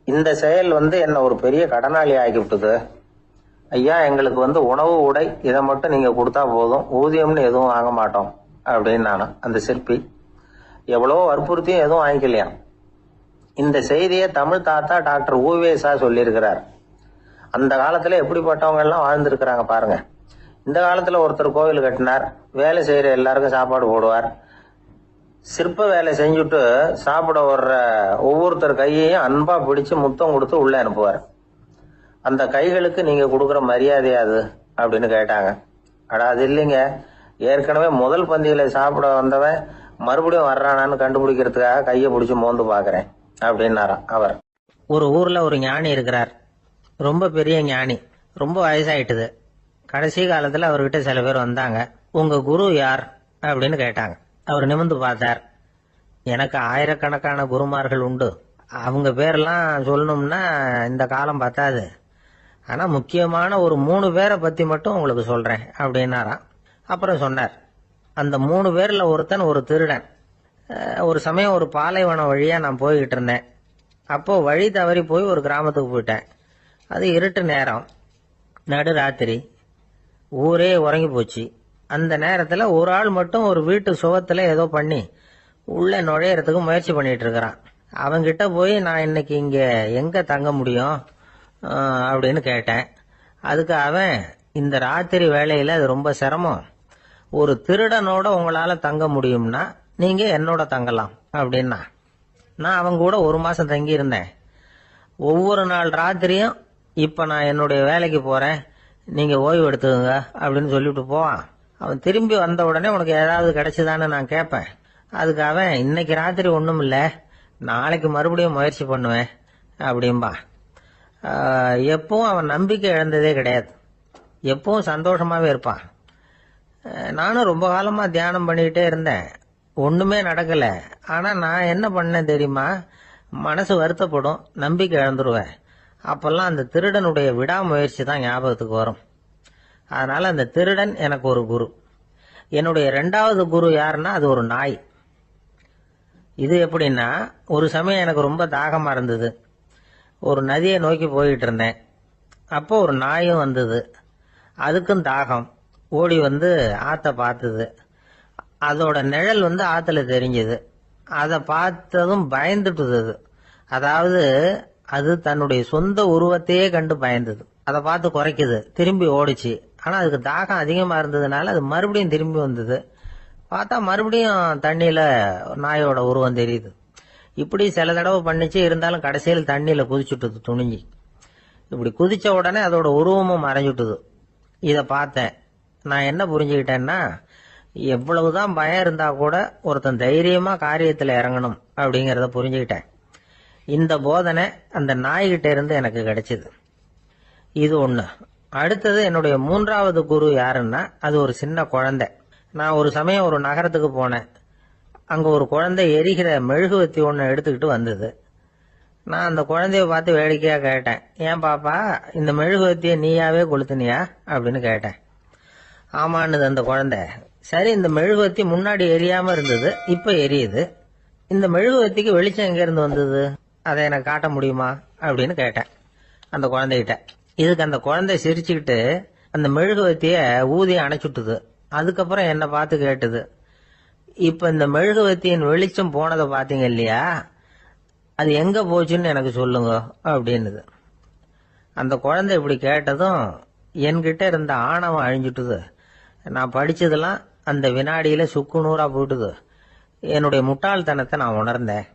இந்த செயல் என்ன ஒரு பெரிய கடனாளி ஆகிவிட்டது. ஐயா, எங்களுக்கு உணவு உடை இதை மட்டும் நீங்க கொடுத்தா போதும், ஊதியம்னு எதுவும் வாங்க மாட்டோம் அப்படின்னு அந்த சிற்பி எவ்வளவோ வற்புறுத்தியும் எதுவும் வாங்கிக்கலையாம். இந்த செய்தியை தமிழ் தாத்தா டாக்டர் ஊவேசா சொல்லியிருக்கிறார். அந்த காலத்துல எப்படிப்பட்டவங்க எல்லாம் வாழ்ந்திருக்கிறாங்க பாருங்க. இந்த காலத்துல ஒருத்தர் கோவில் கட்டினார், வேலை செய்யற எல்லாருக்கும் சாப்பாடு போடுவார். சிற்ப வேலை செஞ்சுட்டு சாப்பிட வர்ற ஒவ்வொருத்தர் கையையும் அன்பா பிடிச்சு முத்தம் கொடுத்து உள்ள அனுப்புவார். அந்த கைகளுக்கு நீங்க கொடுக்குற மரியாதையாது அப்படின்னு கேட்டாங்க. அடா, அது இல்லைங்க, ஏற்கனவே முதல் பந்தியில சாப்பிட வந்தவன் மறுபடியும் வர்றானான்னு கண்டுபிடிக்கிறதுக்காக கையை பிடிச்சு மோந்து பாக்குறேன் அப்படின்னாராம் அவர். ஒரு ஊர்ல ஒரு ஞானி இருக்கிறார், ரொம்ப பெரிய ஞானி, ரொம்ப வயசாயிட்டுது. கடைசி காலத்துல அவர்கிட்ட சில பேர் வந்தாங்க. உங்க குரு யார் அப்படின்னு கேட்டாங்க. அவர் நிமிர்ந்து பார்த்தார். எனக்கு ஆயிரக்கணக்கான குருமார்கள் உண்டு, அவங்க பேரெல்லாம் சொல்லணும்னா இந்த காலம் பத்தாது, ஆனா முக்கியமான ஒரு 3 பேரை பத்தி மட்டும் உங்களுக்கு சொல்றேன் அப்படின்னாராம். அப்புறம் சொன்னார், அந்த 3 பேர்ல ஒருத்தன் ஒரு திருடன். ஒரு சமயம் ஒரு பாலைவனம் வழியா நான் போய்கிட்டு இருந்தேன். அப்போ வழி தவறி போய் ஒரு கிராமத்துக்கு போயிட்டேன். அது இருட்டு நேரம், நடு ராத்திரி, ஊரே உறங்கி போச்சு. அந்த நேரத்துல ஒரு ஆள் மட்டும் ஒரு வீட்டு சுவத்துல ஏதோ பண்ணி உள்ள நுழையறதுக்கு முயற்சி பண்ணிட்டு இருக்கிறான். அவன்கிட்ட போய் நான் இன்னைக்கு இங்க எங்க தங்க முடியும் அப்படின்னு கேட்டேன். அதுக்கு அவன், இந்த ராத்திரி வேளையில அது ரொம்ப சிரமம், ஒரு திருடனோட உங்களால தங்க முடியும்னா நீங்க என்னோட தங்கலாம் அப்படின்னா. நான் அவங்க கூட 1 மாசம் தங்கி இருந்தேன். ஒவ்வொரு நாள் ராத்திரியும் இப்ப நான் என்னுடைய வேலைக்கு போறேன், நீங்க ஓய்வு எடுத்துக்கோங்க அப்படின்னு சொல்லிட்டு போவான். அவன் திரும்பி வந்த உடனே உனக்கு ஏதாவது கிடைச்சுதான்னு நான் கேட்பேன். அதுக்கு அவன், இன்னைக்கு ராத்திரி ஒண்ணும் இல்ல, நாளைக்கு மறுபடியும் முயற்சி பண்ணுவேன் அப்படின்பா. எப்பவும் அவன் நம்பிக்கை இழந்ததே கிடையாது, எப்பவும் சந்தோஷமாவே இருப்பான். நானும் ரொம்ப காலமா தியானம் பண்ணிக்கிட்டே இருந்தேன், ஒண்ணுமே நடக்கல. ஆனா நான் என்ன பண்ணேன் தெரியுமா? மனசு வருத்தப்படும், நம்பிக்கை இழந்துருவேன். அப்பெல்லாம் அந்த திருடனுடைய விடாமுயற்சி தான் ஞாபகத்துக்கு வரும். அதனால அந்த திருடன் எனக்கு ஒரு குரு. என்னுடைய 2வது குரு யாருன்னா அது ஒரு நாய். இது எப்படின்னா, ஒரு சமயம் எனக்கு ரொம்ப தாகமா இருந்தது. ஒரு நதியை நோக்கி போயிட்டு இருந்தேன். அப்போ ஒரு நாயும் வந்தது, அதுக்கும் தாகம். ஓடி ஆத்த பார்த்தது. அதோட நிழல் ஆத்துல தெரிஞ்சது. அதை பார்த்ததும் பயந்துட்டுது. அதாவது அது தன்னுடைய சொந்த உருவத்தையே கண்டு பயந்தது. அதை பார்த்து குறைக்குது, திரும்பி ஓடிச்சு. ஆனா அதுக்கு தாகம் அதிகமா இருந்ததுனால அது மறுபடியும் திரும்பி வந்தது. பார்த்தா மறுபடியும் தண்ணியில நாயோட உருவம் தெரியுது. இப்படி சில தடவை பண்ணிச்சு. இருந்தாலும் கடைசியில் தண்ணியில குதிச்சுட்டுது துணிஞ்சி. இப்படி குதிச்ச உடனே அதோட உருவமும் மறைஞ்சுட்டுது. இத பார்த்தேன். நான் என்ன புரிஞ்சுக்கிட்டேன்னா, எவ்வளவுதான் பயம் இருந்தா கூட ஒருத்தன் தைரியமா காரியத்துல இறங்கணும் அப்படிங்கறத புரிஞ்சுக்கிட்டேன். இந்த போதனை அந்த நாய்கிட்ட இருந்து எனக்கு கிடைச்சது. இது ஒண்ணு. அடுத்தது என்னுடைய மூன்றாவது குரு யாருன்னா அது ஒரு சின்ன குழந்தை. நான் ஒரு சமயம் ஒரு நகரத்துக்கு போனேன். அங்க ஒரு குழந்தை எரிகிற மெழுகுவத்தி ஒன்று எடுத்துக்கிட்டு வந்தது. நான் அந்த குழந்தைய பார்த்து வேடிக்கையா கேட்டேன், ஏன் பாப்பா இந்த மெழுகுவத்தியை நீயாவே கொளுத்துனியா அப்படின்னு கேட்டேன். ஆமான்னுது அந்த குழந்தை. சரி, இந்த மெழுகுவத்தி முன்னாடி எரியாம இருந்தது, இப்ப எரியுது. இந்த மெழுகுவத்திக்கு வெளிச்சம் எங்க இருந்து வந்தது, அதை எனக்கு காட்ட முடியுமா அப்படின்னு கேட்டேன் அந்த குழந்தைகிட்ட. இதுக்கு அந்த குழந்தை சிரிச்சுக்கிட்டு அந்த மெழுகுவத்திய ஊதி அணைச்சுட்டுது. அதுக்கப்புறம் என்ன பார்த்து கேட்டுது, இப்ப இந்த மெழுகுவத்தியின் வெளிச்சம் போனதை பாத்தீங்க இல்லையா, அது எங்க போச்சுன்னு எனக்கு சொல்லுங்க அப்படின்னுது. அந்த குழந்தை இப்படி கேட்டதும் என்கிட்ட இருந்த ஆணவம் அழிஞ்சுட்டுது. நான் படிச்சதெல்லாம் அந்த வினாடியில சுக்கு நூறா போயிட்டுது. என்னுடைய முட்டாள்தனத்தை நான் உணர்ந்தேன்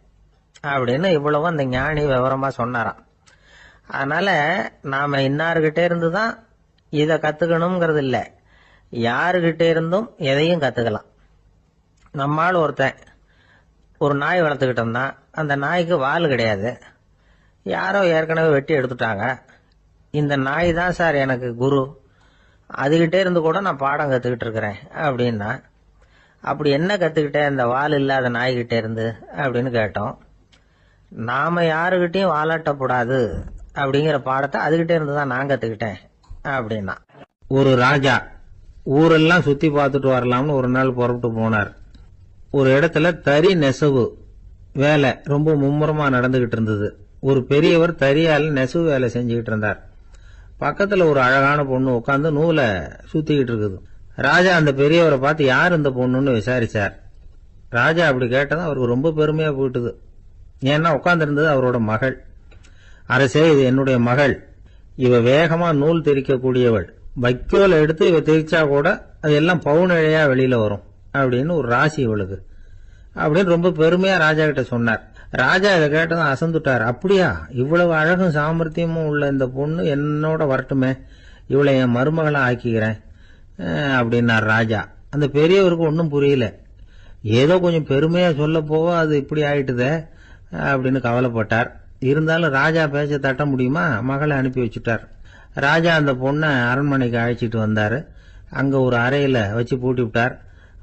அப்படின்னு இவ்வளவு அந்த ஞானி விவரமா சொன்னாராம். அதனால நாம இன்னார்கிட்ட இருந்துதான் இதை கத்துக்கணுங்கிறது இல்லை, யாருகிட்ட இருந்தும் எதையும் கத்துக்கலாம். நம்மால் ஒருத்தன் ஒரு நாய் வளர்த்துக்கிட்டோம்னா அந்த நாய்க்கு வால் கிடையாது, யாரோ ஏற்கனவே வெட்டி எடுத்துட்டாங்க. இந்த நாய் தான் சார் எனக்கு குரு, அதுகிட்டே இருந்து கூட நான் பாடம் கத்துக்கிட்டு இருக்கிறேன் அப்படின்னா, அப்படி என்ன கத்துக்கிட்டேன் இந்த வால் இல்லாத நாய்கிட்ட இருந்து அப்படின்னு கேட்டோம். நாம யாருகிட்டையும் வாலாட்டக்கூடாது அப்படிங்கிற பாடத்தை அதுகிட்டே இருந்து தான் நான் கத்துக்கிட்டேன் அப்படின்னா. ஒரு ராஜா ஊரெல்லாம் சுத்தி பார்த்துட்டு வரலாம்னு ஒரு நாள் புறப்பட்டு போனார். ஒரு இடத்துல தறி நெசவு வேலை ரொம்ப மும்முரமா நடந்துகிட்டு இருந்தது. ஒரு பெரியவர் தறியால நெசவு வேலை செஞ்சுக்கிட்டு இருந்தார். பக்கத்துல ஒரு அழகான பொண்ணு உட்காந்து நூலை சுத்திக்கிட்டு இருக்குது. ராஜா அந்த பெரியவரை பார்த்து யார் இந்த பொண்ணுன்னு விசாரிச்சார். ராஜா அப்படி கேட்டதும் அவருக்கு ரொம்ப பெருமையா போயிட்டுது. ஏன்னா உட்கார்ந்து இருந்தது அவரோட மகள். அரசே, இது என்னுடைய மகள், இவ வேகமா நூல் திரிக்கக்கூடியவள், வைக்கோல எடுத்து இவ திரிச்சா கூட அது எல்லாம் பவுனிழையா வெளியில வரும் அப்படின்னு ஒரு ராசி இவளுக்கு அப்படின்னு ரொம்ப பெருமையா ராஜா கிட்ட சொன்னார். ராஜா இதை கேட்டதும் அசந்துட்டார். அப்படியா, இவ்வளவு அழகும் சாமர்த்தியமும் உள்ள இந்த பொண்ணு என்னோட வரட்டுமே, இவளை என் மருமகளா ஆக்கிக்கிறேன் அப்படின்னார் ராஜா. அந்த பெரியவருக்கு ஒன்றும் புரியல. ஏதோ கொஞ்சம் பெருமையா சொல்ல போவ அது இப்படி ஆயிட்டுதே அப்படின்னு கவலைப்பட்டார். இருந்தாலும் ராஜா பேச்ச தட்ட முடியுமா, மகளை அனுப்பி வச்சுட்டார். ராஜா அந்த பொண்ணை அரண்மனைக்கு அழைச்சிட்டு வந்தாரு. அங்க ஒரு அறையில வச்சு பூட்டி விட்டார்.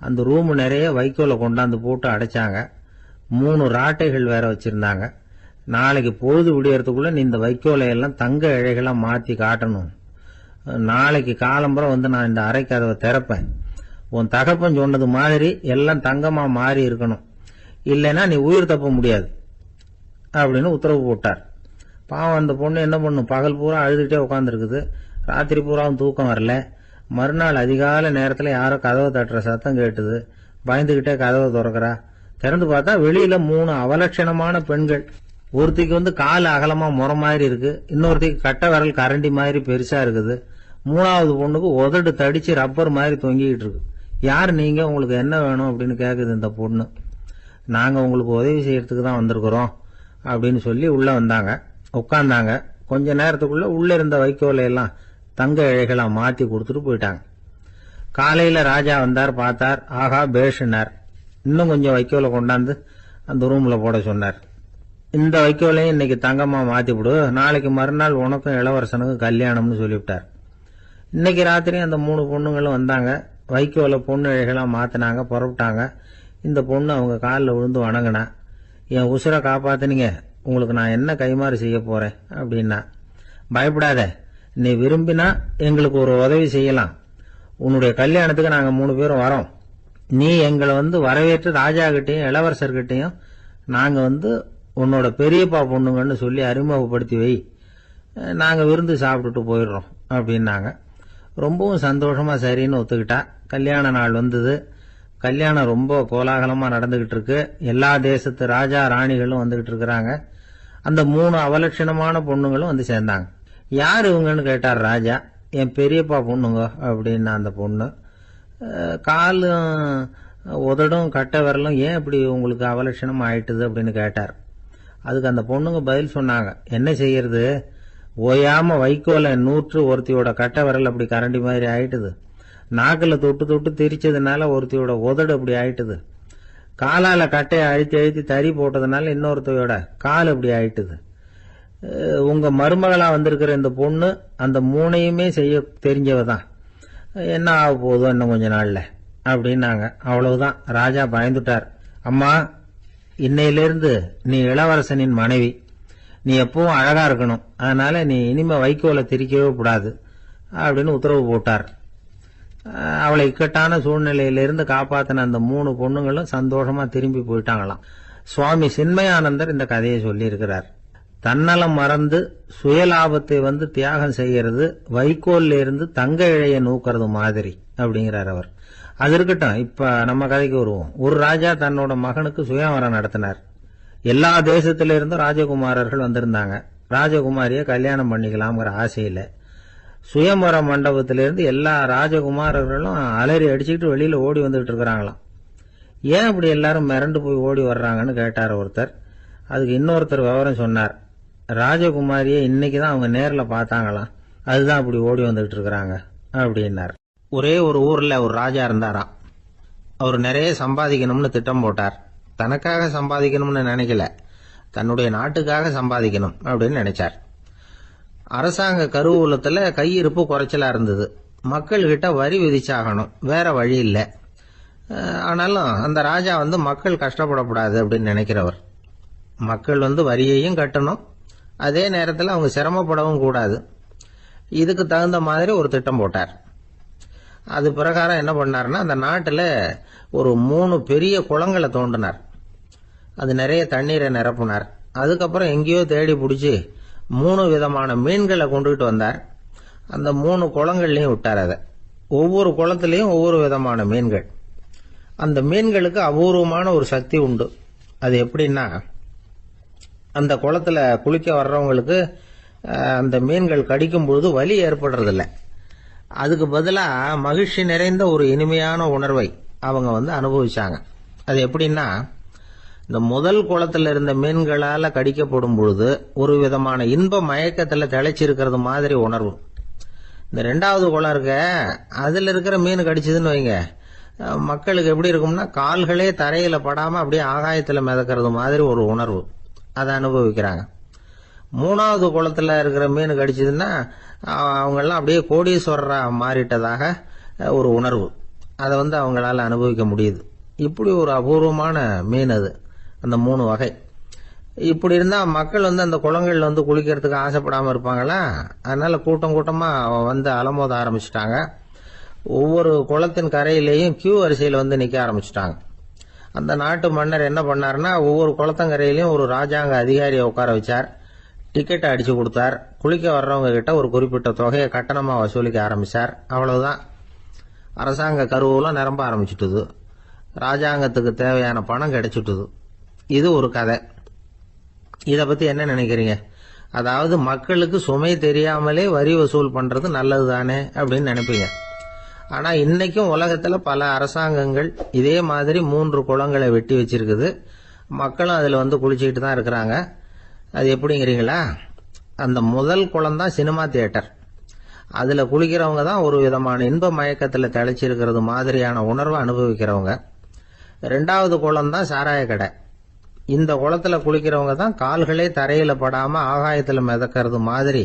அந்த ரூம் நிறைய வைக்கோலை கொண்டாந்து போட்டு அடைச்சாங்க. 3 ராட்டைகள் வேற வச்சிருந்தாங்க. நாளைக்கு பொழுது விடியறதுக்குள்ள நீ இந்த வைக்கோலை எல்லாம் தங்க இழைகளா மாத்தி காட்டணும். நாளைக்கு காலம்பரம் வந்து நான் இந்த அறை கதவை திறப்பேன். உன் தகப்பன் சொன்னது மாதிரி எல்லாம் தங்கமா மாறி இருக்கணும், இல்லைன்னா நீ உயிர் தப்ப முடியாது அப்படின்னு உத்தரவு போட்டார். பாவம் அந்த பொண்ணு என்ன பண்ணும், பகல் பூரா அழுதுகிட்டே உட்காந்துருக்குது. ராத்திரி பூராவும் தூக்கம் வரல. மறுநாள் அதிகாலை நேரத்துல யாரோ கதவை தட்டுற சத்தம் கேட்டுது. பயந்துகிட்டே கதவை திறக்கிறா. திறந்து பார்த்தா வெளியில 3 அவலட்சணமான பெண்கள். ஒருத்திக்கு வந்து கால் அகலமா முறை மாதிரி இருக்கு, இன்னொருத்திக்கு கட்டை விரல் கரண்டி மாதிரி பெருசா இருக்குது, 3வது பொண்ணுக்கு உதடு தடிச்சு ரப்பர் மாதிரி தொங்கிக்கிட்டு இருக்கு. யார் நீங்க, உங்களுக்கு என்ன வேணும் அப்படின்னு கேக்குது இந்த பொண்ணு. நாங்க உங்களுக்கு உதவி செய்யறதுக்கு தான் வந்திருக்கிறோம் அப்படின்னு சொல்லி உள்ள வந்தாங்க, உட்கார்ந்தாங்க. கொஞ்ச நேரத்துக்குள்ள உள்ள இருந்த வைக்கோலை எல்லாம் தங்க இழைகளா மாத்தி கொடுத்துட்டு போயிட்டாங்க. காலையில ராஜா வந்தார், பார்த்தார். ஆகா பேஷனார். இன்னும் கொஞ்சம் வைக்கோலை கொண்டாந்து அந்த ரூம்ல போட சொன்னார். இந்த வைக்கோலையும் இன்னைக்கு தங்கமா மாத்தி விடு, நாளைக்கு மறுநாள் உனக்கும் இளவரசனுக்கும் கல்யாணம்னு சொல்லிவிட்டார். இன்னைக்கு ராத்திரி அந்த 3 பொண்ணுங்களும் வந்தாங்க. வைக்கோலை பொண்ணு இழைகளா மாத்தினாங்க, புறப்பட்டாங்க. இந்த பொண்ணு அவங்க காலில் விழுந்து வணங்கினா. என் உசுரை காப்பாத்தினீங்க, உங்களுக்கு நான் என்ன கைமாறு செய்ய போறேன் அப்படின்னா. பயப்படாத, நீ விரும்பினா எங்களுக்கு ஒரு உதவி செய்யலாம். உன்னுடைய கல்யாணத்துக்கு நாங்க 3 பேரும் வரோம். நீ எங்களை வந்து வரவேற்று ராஜா கிட்டையும் இளவரசர்கிட்டையும் நாங்க வந்து உன்னோட பெரியப்பா பொண்ணுங்கன்னு சொல்லி அறிமுகப்படுத்தி வை, நாங்க விருந்து சாப்பிட்டுட்டு போயிடுறோம் அப்படின்னாங்க. ரொம்பவும் சந்தோஷமா சரின்னு ஒத்துக்கிட்டா. கல்யாண நாள் வந்தது. கல்யாணம் ரொம்ப கோலாகலமா நடந்துகிட்டு இருக்கு. எல்லா தேசத்து ராஜா ராணிகளும் வந்துகிட்டு இருக்கிறாங்க. அந்த 3 அவலட்சணமான பொண்ணுங்களும் வந்து சேர்ந்தாங்க. யார் இவங்கன்னு கேட்டார் ராஜா. என் பெரியப்பா பொண்ணுங்க அப்படின்னா அந்த பொண்ணு. காலும் உதடும் கட்டை விரலும் ஏன் இப்படி உங்களுக்கு அவலட்சணம் ஆயிட்டுது அப்படின்னு கேட்டார். அதுக்கு அந்த பொண்ணுங்க பதில் சொன்னாங்க. என்ன செய்யறது, ஓயாம வைக்கோல 100 ஒருத்தியோட கட்டை விரல் அப்படி கரண்டி மாதிரி ஆயிட்டுது, நாக்கில் தொட்டு தொட்டு திரிச்சதுனால ஒருத்தியோட உதடு அப்படி ஆயிட்டுது, காலால கட்டையை அழுத்தி அழுத்தி தறி போட்டதுனால இன்னொருத்தையோட கால் இப்படி ஆயிட்டுது. உங்க மருமகளா வந்திருக்கிற இந்த பொண்ணு அந்த மூணையுமே செய்ய தெரிஞ்சவ தான். என்ன ஆக போதும் இன்னும் கொஞ்ச நாள்ல அப்படின்னாங்க. அவ்வளவுதான், ராஜா பயந்துட்டார். அம்மா, இன்னையிலிருந்து நீ இளவரசனின் மனைவி, நீ எப்பவும் அழகா இருக்கணும், அதனால நீ இனிமே வைக்கோலை திரிக்கவே கூடாது அப்படின்னு உத்தரவு போட்டார். அவளை இக்கட்டான சூழ்நிலையிலிருந்து காப்பாத்தின அந்த 3 பொண்ணுங்களும் சந்தோஷமா திரும்பி போயிட்டாங்களாம். சுவாமி சின்மயானந்தர் இந்த கதையை சொல்லி இருக்கிறார். தன்னலம் மறந்து சுயலாபத்தை தியாகம் செய்யறது வைக்கோல்ல இருந்து தங்க இழைய நூக்கிறது மாதிரி அப்படிங்கிறார் அவர். அது இருக்கட்டும், இப்ப நம்ம கதைக்கு வருவோம். ஒரு ராஜா தன்னோட மகனுக்கு சுயவரம் நடத்தினார். எல்லா தேசத்தில இருந்தும் ராஜகுமாரர்கள் வந்திருந்தாங்க. ராஜகுமாரிய கல்யாணம் பண்ணிக்கலாம்ங்கிற ஆசையில சுயம்பர மண்டபத்திலிருந்து எல்லா ராஜகுமாரர்களும் அலறி அடிச்சுக்கிட்டு வெளியில ஓடி வந்துட்டு இருக்கிறாங்களாம். ஏன் அப்படி எல்லாரும் மிரண்டு போய் ஓடி வர்றாங்கன்னு கேட்டார் ஒருத்தர். அதுக்கு இன்னொருத்தர் விவரம் சொன்னார். ராஜகுமாரியை இன்னைக்குதான் அவங்க நேர்ல பார்த்தாங்களாம், அதுதான் அப்படி ஓடி வந்துட்டு இருக்கிறாங்க அப்படின்னார். ஒரே ஒரு ஊர்ல ஒரு ராஜா இருந்தாராம். அவர் நிறைய சம்பாதிக்கணும்னு திட்டம் போட்டார். தனக்காக சம்பாதிக்கணும்னு நினைக்கல, தன்னுடைய நாட்டுக்காக சம்பாதிக்கணும் அப்படின்னு நினைச்சார். அரசாங்க கருவூலத்துல கையிருப்பு குறைச்சலா இருந்தது. மக்கள் கிட்ட வரி விதிச்சாகணும், வேற வழி இல்லை. ஆனாலும் அந்த ராஜா மக்கள் கஷ்டப்படக்கூடாது அப்படின்னு நினைக்கிறவர். மக்கள் வரியையும் கட்டணும், அதே நேரத்தில் அவங்க சிரமப்படவும் கூடாது. இதுக்கு தகுந்த மாதிரி ஒரு திட்டம் போட்டார். அது பிரகாரம் என்ன பண்ணார்னா, அந்த நாட்டில் ஒரு 3 பெரிய குளங்களை தோண்டினார். அது நிறைய தண்ணீரை நிரப்புனார். அதுக்கப்புறம் எங்கேயோ தேடி பிடிச்சி 3 விதமான மீன்களை கொண்டுகிட்டு வந்தார். அந்த 3 குளங்கள்லையும் விட்டார். அதை ஒவ்வொரு குளத்திலையும் ஒவ்வொரு விதமான மீன்கள். அந்த மீன்களுக்கு அபூர்வமான ஒரு சக்தி உண்டு. அது எப்படின்னா, அந்த குளத்துல குளிக்க வர்றவங்களுக்கு அந்த மீன்கள் கடிக்கும் பொழுது வலி ஏற்படுறதில்ல. அதுக்கு பதிலா மகிழ்ச்சி நிறைந்த ஒரு இனிமையான உணர்வை அவங்க அனுபவிச்சாங்க. அது எப்படின்னா, இந்த முதல் குளத்துல இருந்த மீன்களால கடிக்கப்படும் பொழுது ஒரு விதமான இன்ப மயக்கத்துல திளைச்சிருக்கிறது மாதிரி உணர்வு. இந்த 2வது குளம் இருக்க, அதுல இருக்கிற மீன் கடிச்சதுன்னு வைங்க, மக்களுக்கு எப்படி இருக்கும்னா, கால்களே தரையில படாம அப்படியே ஆகாயத்துல மிதக்கிறது மாதிரி ஒரு உணர்வு. அதை அனுபவிக்கிறாங்க. 3வது குளத்துல இருக்கிற மீன் கடிச்சதுன்னா அவங்கெல்லாம் அப்படியே கோடீஸ்வரரா மாறிட்டதாக ஒரு உணர்வு. அதை அவங்களால அனுபவிக்க முடியுது. இப்படி ஒரு அபூர்வமான மீன் அது, அந்த 3 வகை. இப்படி இருந்தா மக்கள் அந்த குளங்கள்ல குளிக்கிறதுக்கு ஆசைப்படாம இருப்பாங்களா? அதனால கூட்டம் கூட்டமா அலமோத ஆரம்பிச்சுட்டாங்க. ஒவ்வொரு குளத்தின் கரையிலேயும் கியூ வரிசையில் நிக்க ஆரம்பிச்சுட்டாங்க. அந்த நாட்டு மன்னர் என்ன பண்ணாருன்னா, ஒவ்வொரு குளத்தங்கரையிலையும் ஒரு ராஜாங்க அதிகாரியை உட்கார வச்சார். டிக்கெட்டை அடிச்சு கொடுத்தார். குளிக்க வர்றவங்க கிட்ட ஒரு குறிப்பிட்ட தொகையை கட்டணமா வசூலிக்க ஆரம்பிச்சார். அவ்வளவுதான், அரசாங்க கருவூலம் நிரம்ப ஆரம்பிச்சுட்டுது. ராஜாங்கத்துக்கு தேவையான பணம் கிடைச்சிட்டுது. இது ஒரு கதை. இத பத்தி என்ன நினைக்கிறீங்க? அதாவது மக்களுக்கு சுமை தெரியாமலே வரி வசூல் பண்றது நல்லது தானே அப்படின்னு நினைப்பீங்க. ஆனா இன்னைக்கும் உலகத்துல பல அரசாங்கங்கள் இதே மாதிரி 3 குளங்களை வெட்டி வச்சிருக்குது. மக்களும் அதுல குளிச்சுக்கிட்டு தான் இருக்கிறாங்க. அது எப்படிங்கிறீங்களா? அந்த முதல் குளம் தான் சினிமா தியேட்டர். அதுல குளிக்கிறவங்க தான் ஒரு விதமான இன்ப மயக்கத்துல திளைச்சிருக்கிறது மாதிரியான உணர்வை அனுபவிக்கிறவங்க. 2வது குளம் தான் சாராய கடை. இந்த குளத்துல குளிக்கிறவங்க தான் கால்களே தரையில படாம ஆகாயத்துல மிதக்கிறது மாதிரி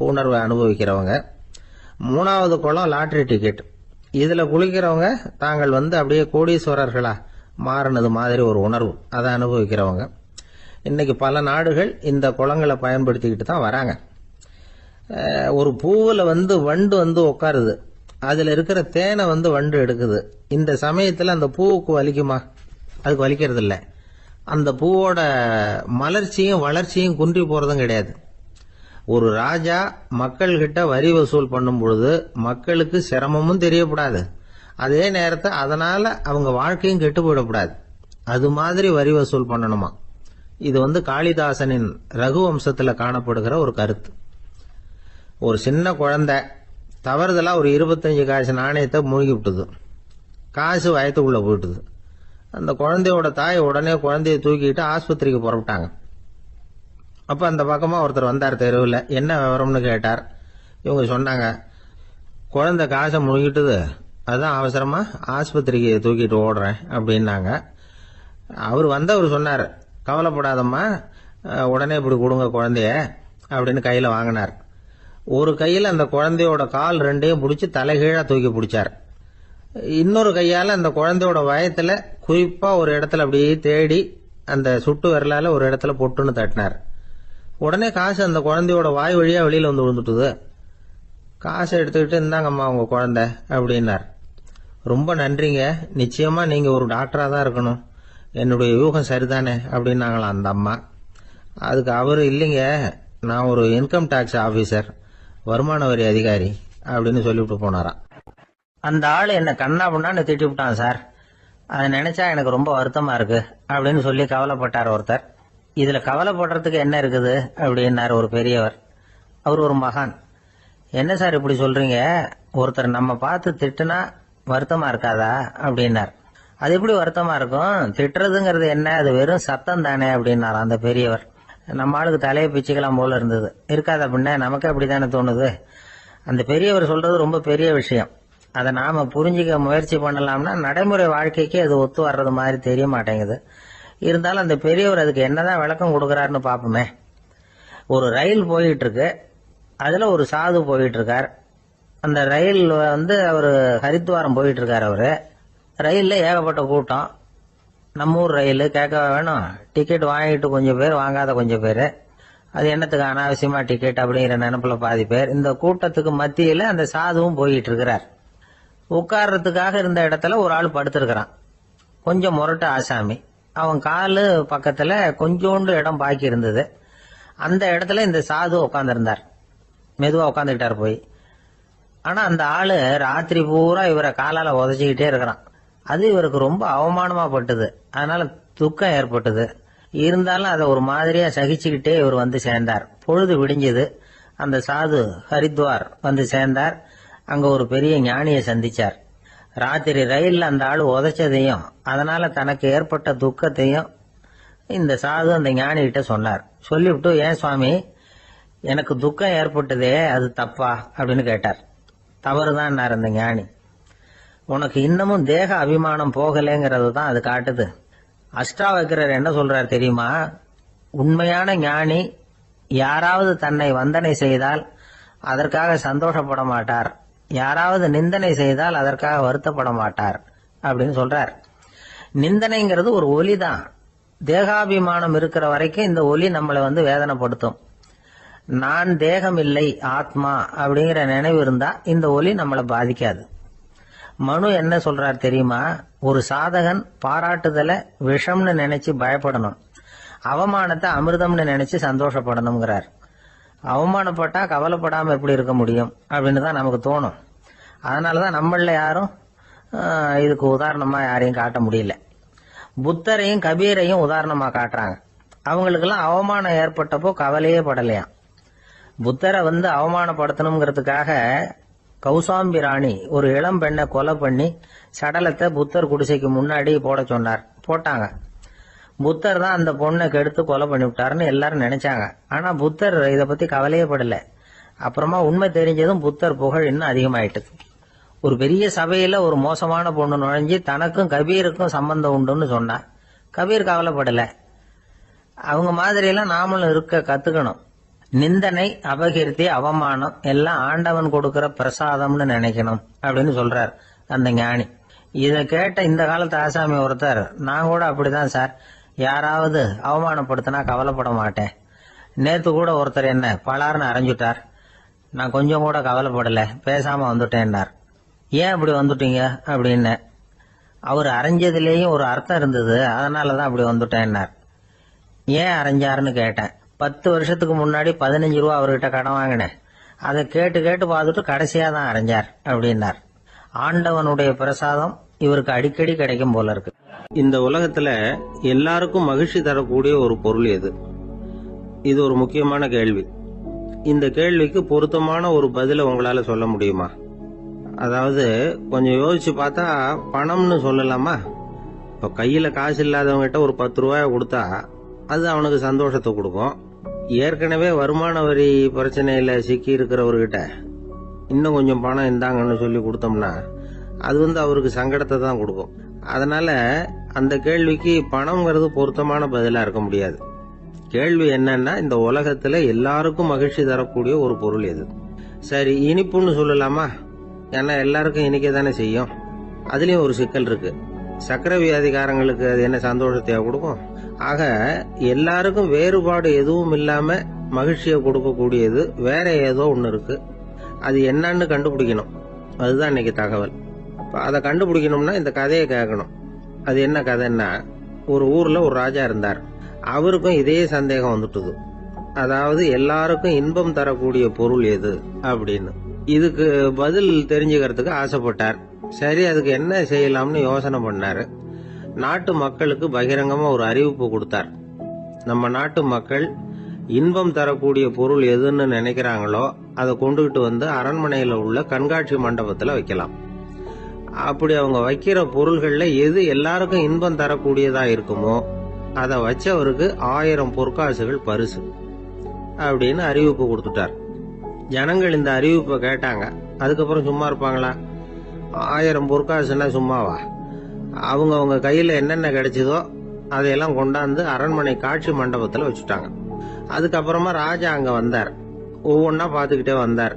உணர்வை அனுபவிக்கிறவங்க. 3வது குளம் லாட்டரி டிக்கெட். இதுல குளிக்கிறவங்க தாங்கள் அப்படியே கோடீஸ்வரர்களா மாறினது மாதிரி ஒரு உணர்வு, அதை அனுபவிக்கிறவங்க. இன்னைக்கு பல நாடுகள் இந்த குளங்களை பயன்படுத்திக்கிட்டு தான் வராங்க. ஒரு பூவுல வண்டு உட்காருது. அதுல இருக்கிற தேனை வண்டு எடுக்குது. இந்த சமயத்துல அந்த பூவுக்கு வலிக்குமா? அதுக்கு வலிக்கிறது இல்லை. அந்த பூவோட மலர்ச்சியும் வளர்ச்சியும் குன்றி போறதும் கிடையாது. ஒரு ராஜா மக்கள்கிட்ட வரி வசூல் பண்ணும் பொழுது மக்களுக்கு சிரமமும் தெரியக்கூடாது, அதே நேரத்தை அதனால அவங்க வாழ்க்கையும் கெட்டு போயிடக்கூடாது. அது மாதிரி வரி வசூல் பண்ணணுமா. இது காளிதாசனின் ரகுவம்சத்துல காணப்படுகிற ஒரு கருத்து. ஒரு சின்ன குழந்தை தவறுதலா ஒரு 25 காசு நாணயத்தை மூழ்கி விட்டுது. காசு வயத்துக்குள்ள போயிட்டுது. அந்த குழந்தையோட தாய் உடனே குழந்தைய தூக்கிட்டு ஆஸ்பத்திரிக்கு புறப்பட்டாங்க. அப்ப அந்த பக்கமா ஒருத்தர் வந்தார் தெருவில். என்ன விவரம்னு கேட்டார். இவங்க சொன்னாங்க, குழந்தை காசை முழுங்கிட்டுது, அதான் அவசரமா ஆஸ்பத்திரிக்கு தூக்கிட்டு ஓடுறேன் அப்படின்னாங்க. அவர் வந்தவர் சொன்னார், கவலைப்படாதம்மா, உடனே இப்படி கொடுங்க குழந்தைய அப்படின்னு கையில் வாங்கினார். ஒரு கையில் அந்த குழந்தையோட கால் ரெண்டையும் பிடிச்சி தலைகீழா தூக்கி பிடிச்சார். இன்னொரு கையால் அந்த குழந்தையோட வயத்துல குறிப்பா ஒரு இடத்துல அப்படியே தேடி அந்த சுட்டு விரலால ஒரு இடத்துல பொட்டுன்னு தட்டினார். உடனே காசு அந்த குழந்தையோட வாய் வழியா வெளியில வந்து விழுந்துட்டுது. காசை எடுத்துக்கிட்டு, இந்தாங்கம்மா உங்க குழந்தை அப்படின்னார். ரொம்ப நன்றிங்க, நிச்சயமா நீங்க ஒரு டாக்டரா தான் இருக்கணும், என்னுடைய யூகம் சரிதானே அப்படின்னாங்களாம் அந்த அம்மா. அதுக்கு அவரு, இல்லைங்க, நான் ஒரு இன்கம் டாக்ஸ் ஆபீசர், வருமான வரி அதிகாரி அப்படின்னு சொல்லிவிட்டு போனாராம். அந்த ஆள் என்ன கண்ணா பண்ணான்னு திட்டி விட்டான் சார், அதை நினைச்சா எனக்கு ரொம்ப வருத்தமா இருக்கு அப்படின்னு சொல்லி கவலைப்பட்டார் ஒருத்தர். இதுல கவலைப்படுறதுக்கு என்ன இருக்குது அப்படின்னாரு ஒரு பெரியவர். அவர் ஒரு மகான். என்ன சார் இப்படி சொல்றீங்க, ஒருத்தர் நம்ம பார்த்து திட்டுனா வருத்தமா இருக்காதா அப்படின்னார். அது எப்படி வருத்தமா இருக்கும், திட்டுறதுங்கிறது என்ன, அது வெறும் சத்தம் தானே அப்படின்னார் அந்த பெரியவர். நம்ம ஆளுக்கு தலையை பிச்சுக்கலாம் போல இருந்தது. இருக்காது அப்படின்னா நமக்கு அப்படித்தானே தோணுது. அந்த பெரியவர் சொல்றது ரொம்ப பெரிய விஷயம். அதை நாம புரிஞ்சிக்க முயற்சி பண்ணலாம்னா நடைமுறை வாழ்க்கைக்கு அது ஒத்து வர்றது மாதிரி தெரிய மாட்டேங்குது. இருந்தாலும் அந்த பெரியவர் அதுக்கு என்னதான் விளக்கம் கொடுக்கறாருன்னு பாப்போமே. ஒரு ரயில் போயிட்டு இருக்கு, அதுல ஒரு சாது போயிட்டு இருக்கார். அந்த ரயில் அவரு ஹரித்வாரம் போயிட்டு இருக்காரு. அவரு ரயில்ல ஏகப்பட்ட கூட்டம். நம்ம ஊர் ரயில் கேட்க வேணும், டிக்கெட் வாங்கிட்டு கொஞ்சம் பேர், வாங்காத கொஞ்சம் பேர். அது என்னத்துக்கு அனாவசியமா டிக்கெட் அப்படிங்கிற நினைப்புல பாதி பேர். இந்த கூட்டத்துக்கு மத்தியில அந்த சாதுவும் போயிட்டு இருக்கிறார். உட்கார்றதுக்காக இருந்த இடத்துல ஒரு ஆள் படுத்திருக்கிறான், கொஞ்சம் முரட்டு ஆசாமி. அவன் காலு பக்கத்துல கொஞ்சோண்டு இடம் பாக்கி இருந்தது. அந்த இடத்துல இந்த சாது உட்கார்ந்திருந்தார். மெதுவா உட்காந்துக்கிட்டார் போய். ஆனா அந்த ஆளு ராத்திரி பூரா இவரை காலால உதச்சிக்கிட்டே இருக்கிறான். அது இவருக்கு ரொம்ப அவமானமா பட்டது. அதனால துக்கம் ஏற்பட்டது. இருந்தாலும் அதை ஒரு மாதிரியா சகிச்சுக்கிட்டே இவர் வந்து சேர்ந்தார். பொழுது விடிஞ்சது. அந்த சாது ஹரித்வார் வந்து சேர்ந்தார். அங்க ஒரு பெரிய ஞானியை சந்திச்சார். ராத்திரி ரயில்ல அந்த ஆளு உதைச்சதையும் அதனால தனக்கு ஏற்பட்ட துக்கத்தையும் இந்த சாது அந்த ஞானி கிட்ட சொன்னார். சொல்லிவிட்டு, ஏன் சுவாமி, எனக்கு துக்கம் ஏற்பட்டதே அது தப்பா அப்படின்னு கேட்டார். தவறுதான் அந்த ஞானி. உனக்கு இன்னமும் தேக அபிமானம் போகலைங்கிறது தான் அது காட்டுது. அஷ்டாவக்கிரர் என்ன சொல்றார் தெரியுமா, உண்மையான ஞானி யாராவது தன்னை வந்தனை செய்தால் அதற்காக சந்தோஷப்பட மாட்டார், யாராவது நிந்தனை செய்தால் அதற்காக வருத்தப்பட மாட்டார் அப்படின்னு சொல்றார். நிந்தனைங்கிறது ஒரு ஒலி தான். தேகாபிமானம் இருக்கிற வரைக்கும் இந்த ஒலி நம்மளை வேதனைப்படுத்தும். நான் தேகம் இல்லை, ஆத்மா அப்படிங்கிற நினைவு இருந்தா இந்த ஒலி நம்மளை பாதிக்காது. மனு என்ன சொல்றார் தெரியுமா, ஒரு சாதகன் பாராட்டுதலை விஷம்னு நினைச்சு பயப்படணும், அவமானத்தை அமிர்தம்னு நினைச்சு சந்தோஷப்படணுங்கிறார். அவமானப்பட்டா கவலைப்படாம எப்படி இருக்க முடியும் அப்படின்னு தான் நமக்கு தோணும். அதனாலதான் நம்மள யாரும் இதுக்கு உதாரணமா யாரையும் காட்ட முடியல. புத்தரையும் கபீரையும் உதாரணமா காட்டுறாங்க. அவங்களுக்கெல்லாம் அவமானம் ஏற்பட்டப்போ கவலையே படலையாம். புத்தரை அவமானப்படுத்தணுங்கிறதுக்காக கௌசாம்பி ராணி ஒரு இளம் பெண்ணை கொலை பண்ணி சடலத்தை புத்தர் குடிசைக்கு முன்னாடி போட சொன்னார். போட்டாங்க. புத்தர் தான் அந்த பொண்ணை கெடுத்து கொலை பண்ணி விட்டாருன்னு எல்லாரும் நினைச்சாங்க. ஆனா புத்தர் இதை பத்தி கவலையே படல. அப்புறமா உண்மை தெரிஞ்சதும் புத்தர் புகழ் இன்னும் அதிகமாயிட்டு. ஒரு பெரிய சபையில ஒரு மோசமான பொண்ணு நுழைஞ்சு தனக்கும் கபீருக்கும் சம்பந்தம் உண்டுன்னு சொன்னா கபீர் கவலைப்படல. அவங்க மாதிரியெல்லாம் நாமளும் இருக்க கத்துக்கணும். நிந்தனை, அபகீர்த்தி, அவமானம் எல்லாம் ஆண்டவன் கொடுக்கிற பிரசாதம்னு நினைக்கணும் அப்படின்னு சொல்றார் அந்த ஞானி. இதை கேட்ட இந்த காலத்து ஆசாமி ஒருத்தர், நான் கூட அப்படிதான் சார், யாராவது அவமானப்படுத்தினா கவலைப்பட மாட்டேன். நேத்து கூட ஒருத்தர் என்ன பலார்னு அரைஞ்சுட்டார், நான் கொஞ்சம் கூட கவலைப்படல, பேசாம வந்துட்டேன்னார். ஏன் அப்படி வந்துட்டீங்க அப்படின்னு. அவர் அரைஞ்சதுலேயும் ஒரு அர்த்தம் இருந்தது, அதனாலதான் அப்படி வந்துட்டேன்னார். ஏன் அரைஞ்சாருன்னு கேட்டேன். 10 வருஷத்துக்கு முன்னாடி 15 ரூபா அவர்கிட்ட கடன் வாங்கினேன், அதை கேட்டு கேட்டு பார்த்துட்டு கடைசியா தான் அரைஞ்சார் அப்படின்னார். ஆண்டவனுடைய பிரசாதம் இவருக்கு அடிக்கடி கிடைக்கும் போல இருக்கு. இந்த உலகத்துல எல்லாருக்கும் மகிழ்ச்சி தரக்கூடிய ஒரு பொருள் எது? இது ஒரு முக்கியமான கேள்வி. இந்த கேள்விக்கு பொருத்தமான ஒரு பதிலை உங்களால சொல்ல முடியுமா? அதாவது கொஞ்சம் யோசிச்சு பார்த்தா பணம்னு சொல்லலாமா? இப்ப கையில காசு இல்லாதவங்கிட்ட ஒரு 10 ரூபாய் கொடுத்தா அது அவனுக்கு சந்தோஷத்தை கொடுக்கும். ஏற்கனவே வருமான வரி பிரச்சனையில சிக்கி இருக்கிறவர்கிட்ட இன்னும் கொஞ்சம் பணம் இந்தாங்கன்னு சொல்லி கொடுத்தோம்னா அது அவருக்கு சங்கடத்தை தான் கொடுக்கும். அதனால அந்த கேள்விக்கு பணம்ங்கிறது பொருத்தமான பதிலா இருக்க முடியாது. கேள்வி என்னன்னா, இந்த உலகத்துல எல்லாருக்கும் மகிழ்ச்சி தரக்கூடிய ஒரு பொருள் எது? சரி, இனிப்புன்னு சொல்லலாமா? ஏன்னா எல்லாருக்கும் இனிக்க தானே செய்யும். அதுலயும் ஒரு சிக்கல் இருக்கு. சக்கரை வியாதிகாரங்களுக்கு அது என்ன சந்தோஷத்தையா கொடுக்கும்? ஆக எல்லாருக்கும் வேறுபாடு எதுவும் இல்லாம மகிழ்ச்சியை கொடுக்கக்கூடியது வேற ஏதோ ஒண்ணு இருக்கு. அது என்னன்னு கண்டுபிடிக்கணும். அதுதான் இன்னைக்கு தகவல். அதை கண்டுபிடிக்கணும்னா இந்த கதையை கேட்கணும். அது என்ன கதைன்னா, ஒரு ஊர்ல ஒரு ராஜா இருந்தார். அவருக்கும் இதே சந்தேகம் வந்துட்டுது. அதாவது எல்லாருக்கும் இன்பம் தரக்கூடிய பொருள் எது அப்படின்னு. இதுக்கு பதில் தெரிஞ்சுக்கிறதுக்கு ஆசைப்பட்டார். சரி, அதுக்கு என்ன செய்யலாம்னு யோசனை பண்ணாரு. நாட்டு மக்களுக்கு பகிரங்கமா ஒரு அறிவிப்பு கொடுத்தார். நம்ம நாட்டு மக்கள் இன்பம் தரக்கூடிய பொருள் எதுன்னு நினைக்கிறாங்களோ அதை கொண்டுகிட்டு வந்து அரண்மனையில உள்ள கண்காட்சி மண்டபத்துல வைக்கலாம். அப்படி அவங்க வைக்கிற பொருள்கள்ல எது எல்லாருக்கும் இன்பம் தரக்கூடியதா இருக்குமோ அதை வச்சவருக்கு 1000 பொற்காசுகள் பரிசு அப்படின்னு அறிவிப்பு கொடுத்துட்டார். ஜனங்கள் இந்த அறிவிப்பை கேட்டாங்க. அதுக்கப்புறம் சும்மா இருப்பாங்களா? 1000 பொற்காசுன்னா சும்மாவா? அவங்க கையில என்னென்ன கிடைச்சதோ அதையெல்லாம் கொண்டாந்து அரண்மனை காட்சி மண்டபத்துல வச்சுட்டாங்க. அதுக்கப்புறமா ராஜா அங்க வந்தார். ஒவ்வொன்னா பாத்துக்கிட்டே வந்தார்.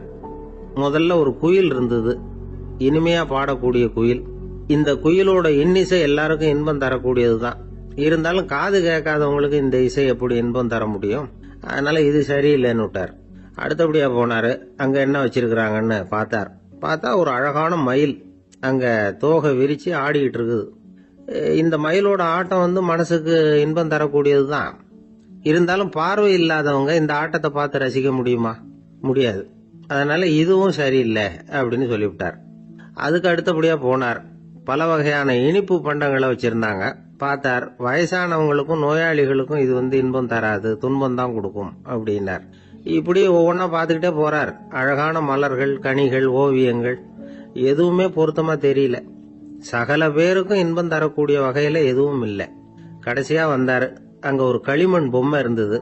முதல்ல ஒரு குயில் இருந்தது, இனிமையா பாடக்கூடிய குயில். இந்த குயிலோட இன்னிசை எல்லாருக்கும் இன்பம் தரக்கூடியதுதான். இருந்தாலும் காது கேட்காதவங்களுக்கு இந்த இசை எப்படி இன்பம் தர முடியும்? அதனால இது சரியில்லைன்னு விட்டார். அடுத்தபடியா போனாரு. அங்க என்ன வச்சிருக்கிறாங்கன்னு பார்த்தா ஒரு அழகான மயில் அங்க தோகை விரிச்சு ஆடிக்கிட்டு இருக்குது. இந்த மயிலோட ஆட்டம் மனசுக்கு இன்பம் தரக்கூடியதுதான். இருந்தாலும் பார்வை இல்லாதவங்க இந்த ஆட்டத்தை பார்த்து ரசிக்க முடியுமா? முடியாது. அதனால இதுவும் சரியில்லை அப்படின்னு சொல்லிவிட்டார். அதுக்கு அடுத்தபடியா போனார். பல வகையான இனிப்பு பண்டங்களை வச்சிருந்தாங்க. பார்த்தார், வயசானவங்களுக்கும் நோயாளிகளுக்கும் இது இன்பம் தராது, துன்பம் தான் கொடுக்கும் அப்படின்னார். இப்படி ஒவ்வொன்றா பார்த்துக்கிட்டே போறார். அழகான மலர்கள், கனிகள், ஓவியங்கள் எதுவுமே பொருத்தமா தெரியல. சகல பேருக்கும் இன்பம் தரக்கூடிய வகையில எதுவும் இல்லை. கடைசியா வந்தாரு. அங்க ஒரு களிமண் பொம்மை இருந்தது.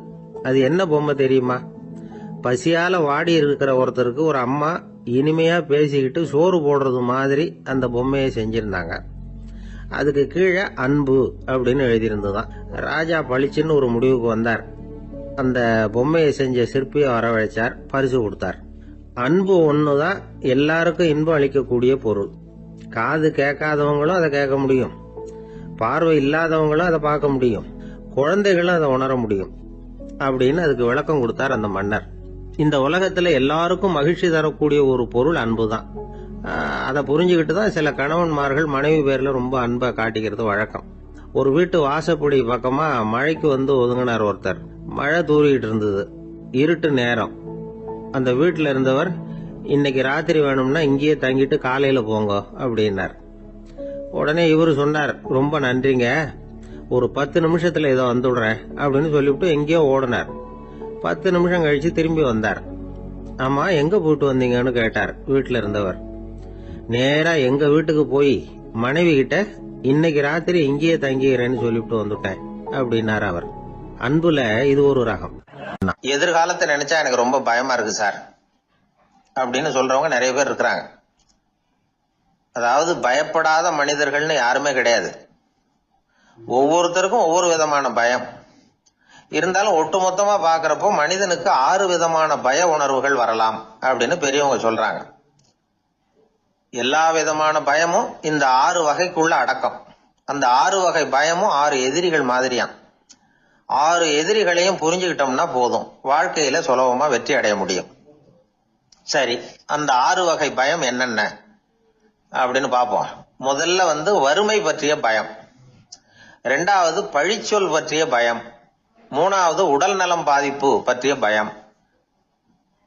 அது என்ன பொம்மை தெரியுமா? பசியால வாடி இருக்கிற ஒருத்தருக்கு ஒரு அம்மா இனிமையா பேசிக்கிட்டு சோறு போடுறது மாதிரி அந்த பொம்மையை செஞ்சிருந்தாங்க. அதுக்கு கீழே அன்பு அப்படின்னு எழுதியிருந்ததுதான். ராஜா பளிச்சுன்னு ஒரு முடிவுக்கு வந்தார். அந்த பொம்மையை செஞ்ச சிற்பியை வரவழைச்சார், பரிசு கொடுத்தார். அன்பு ஒண்ணுதான் எல்லாருக்கும் இன்பம் அளிக்கக்கூடிய பொருள். காது கேட்காதவங்களும் அதை கேட்க முடியும், பார்வை இல்லாதவங்களும் அதை பார்க்க முடியும், குழந்தைகளும் அதை உணர முடியும் அப்படின்னு அதுக்கு விளக்கம் கொடுத்தார் அந்த மன்னர். இந்த உலகத்துல எல்லாருக்கும் மகிழ்ச்சி தரக்கூடிய ஒரு பொருள் அன்பு தான். அதை புரிஞ்சுக்கிட்டு தான் சில கணவன்மார்கள் மனைவி பேர்ல ரொம்ப அன்பை காட்டிக்கிறது வழக்கம். ஒரு வீட்டு வாசப்படி பக்கமா மழைக்கு ஒதுங்கினார் ஒருத்தர். மழை தூரிக்கிட்டு இருந்தது, இருட்டு நேரம். அந்த வீட்டுல இருந்தவர், இன்னைக்கு ராத்திரி வேணும்னா இங்கேயே தங்கிட்டு காலையில போங்க அப்படின்னார். உடனே இவரு சொன்னார், ரொம்ப நன்றிங்க, ஒரு 10 நிமிஷத்துல ஏதோ வந்துடுறேன் அப்படின்னு சொல்லிவிட்டு எங்கேயோ ஓடினார். 10 நிமிஷம் கழிச்சு திரும்பி வந்தார். ஆமா, எங்க போயிட்டு வந்தீங்கன்னு கேட்டார் வீட்டுல இருந்தவர். நேரா எங்க வீட்டுக்கு போய் மனைவி கிட்ட இன்னைக்கு ராத்திரி இங்கேயே தங்கிக்கிறேன்னு சொல்லிவிட்டு வந்துட்டேன் அப்படின்னார் அவர். அன்புல இது ஒரு ரகம். எதிர்காலத்தை நினைச்சா எனக்கு ரொம்ப பயமா இருக்கு சார் அப்படின்னு சொல்றவங்க நிறைய பேர் இருக்கிறாங்க. அதாவது பயப்படாத மனிதர்கள்னு யாருமே கிடையாது. ஒவ்வொருத்தருக்கும் ஒவ்வொரு விதமான பயம் இருந்தாலும் ஒட்டுமொத்தமா பாக்குறப்போ மனிதனுக்கு 6 விதமான பய உணர்வுகள் வரலாம் அப்படின்னு பெரியவங்க சொல்றாங்க. எல்லா விதமான பயமும் இந்த 6 வகைக்குள்ள அடக்கம். அந்த 6 வகை பயமும் 6 எதிரிகள் மாதிரியாம். 6 எதிரிகளையும் புரிஞ்சுக்கிட்டோம்னா போதும், வாழ்க்கையில சுலபமா வெற்றி அடைய முடியும். சரி, அந்த 6 வகை பயம் என்னென்ன அப்படின்னு பார்ப்போம். முதல்ல வறுமை பற்றிய பயம், 2வது பழிச்சொல் பற்றிய பயம், 3வது உடல் நலம் பாதிப்பு பற்றிய பயம்,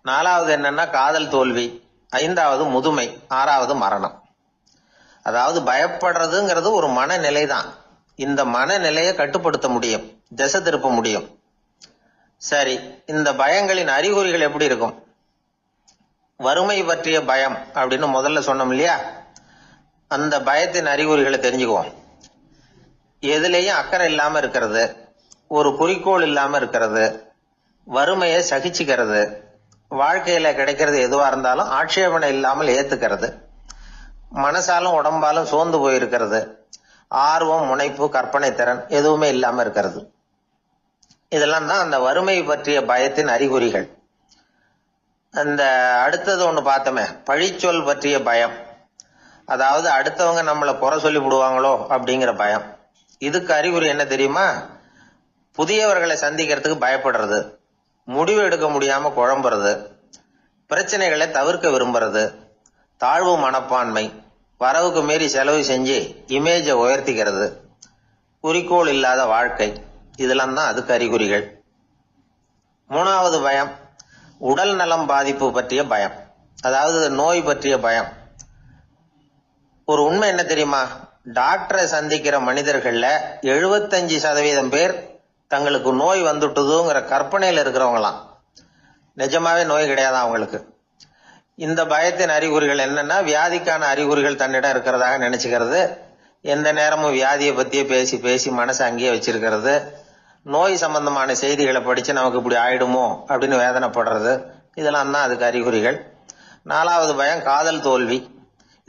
4வது என்னன்னா காதல் தோல்வி, 5வது முதுமை, 6வது மரணம். அதாவது பயப்படுறதுங்கிறது ஒரு மனநிலை தான். இந்த மனநிலையை கட்டுப்படுத்த முடியும், திசை திருப்ப முடியும். சரி, இந்த பயங்களின் அறிகுறிகள் எப்படி இருக்கும்? வறுமை பற்றிய பயம் அப்படின்னு முதல்ல சொன்னோம் இல்லையா, அந்த பயத்தின் அறிகுறிகளை தெரிஞ்சுக்குவோம். எதுலேயும் அக்கறை இல்லாம இருக்கிறது, ஒரு குறிக்கோள் இல்லாம இருக்கிறது, வறுமையை சகிச்சுக்கிறது, வாழ்க்கையில கிடைக்கிறது எதுவா இருந்தாலும் ஆட்சேபனை இல்லாமல் ஏத்துக்கிறது, மனசாலும் உடம்பாலும் சோர்ந்து போயிருக்கிறது, ஆர்வம், முனைப்பு, கற்பனை திறன் எதுவுமே இல்லாம இருக்கிறது. இதெல்லாம் தான் அந்த வறுமை பற்றிய பயத்தின் அறிகுறிகள். அந்த அடுத்தது ஒண்ணு பார்த்தோமே, பழிச்சொல் பற்றிய பயம். அதாவது அடுத்தவங்க நம்மளை குறை சொல்லி விடுவாங்களோ அப்படிங்கிற பயம். இதுக்கு அறிகுறி என்ன தெரியுமா? புதியவர்களை சந்திக்கிறதுக்கு பயப்படுறது, முடிவு எடுக்க முடியாம குழம்புறது, பிரச்சனைகளை தவிர்க்க விரும்புறது, தாழ்வு மனப்பான்மை, வரவுக்கு மீறி செலவு செஞ்சு இமேஜை உயர்த்திக்கிறது, குறிக்கோள் இல்லாத வாழ்க்கை. இதெல்லாம் தான் அதுக்கு அறிகுறிகள். மூணாவது பயம், உடல் நலம் பாதிப்பு பற்றிய பயம், அதாவது நோய் பற்றிய பயம். ஒரு உண்மை என்ன தெரியுமா? டாக்டரை சந்திக்கிற மனிதர்கள்ல 75% பேர் தங்களுக்கு நோய் வந்துட்டுதுங்கிற கற்பனையில இருக்கிறவங்களாம். நிஜமாவே நோய் கிடையாது அவங்களுக்கு. இந்த பயத்தின் அறிகுறிகள் என்னன்னா, வியாதிக்கான அறிகுறிகள் தன்னிடம் இருக்கிறதாக நினைச்சுக்கிறது, எந்த நேரமும் வியாதியை பத்தியே பேசி பேசி மனசை அங்கேயே வச்சிருக்கிறது, நோய் சம்பந்தமான செய்திகளை படிச்சு நமக்கு இப்படி ஆயிடுமோ அப்படின்னு வேதனைப்படுறது. இதெல்லாம் தான் அதுக்கு அறிகுறிகள். நாலாவது பயம், காதல் தோல்வி.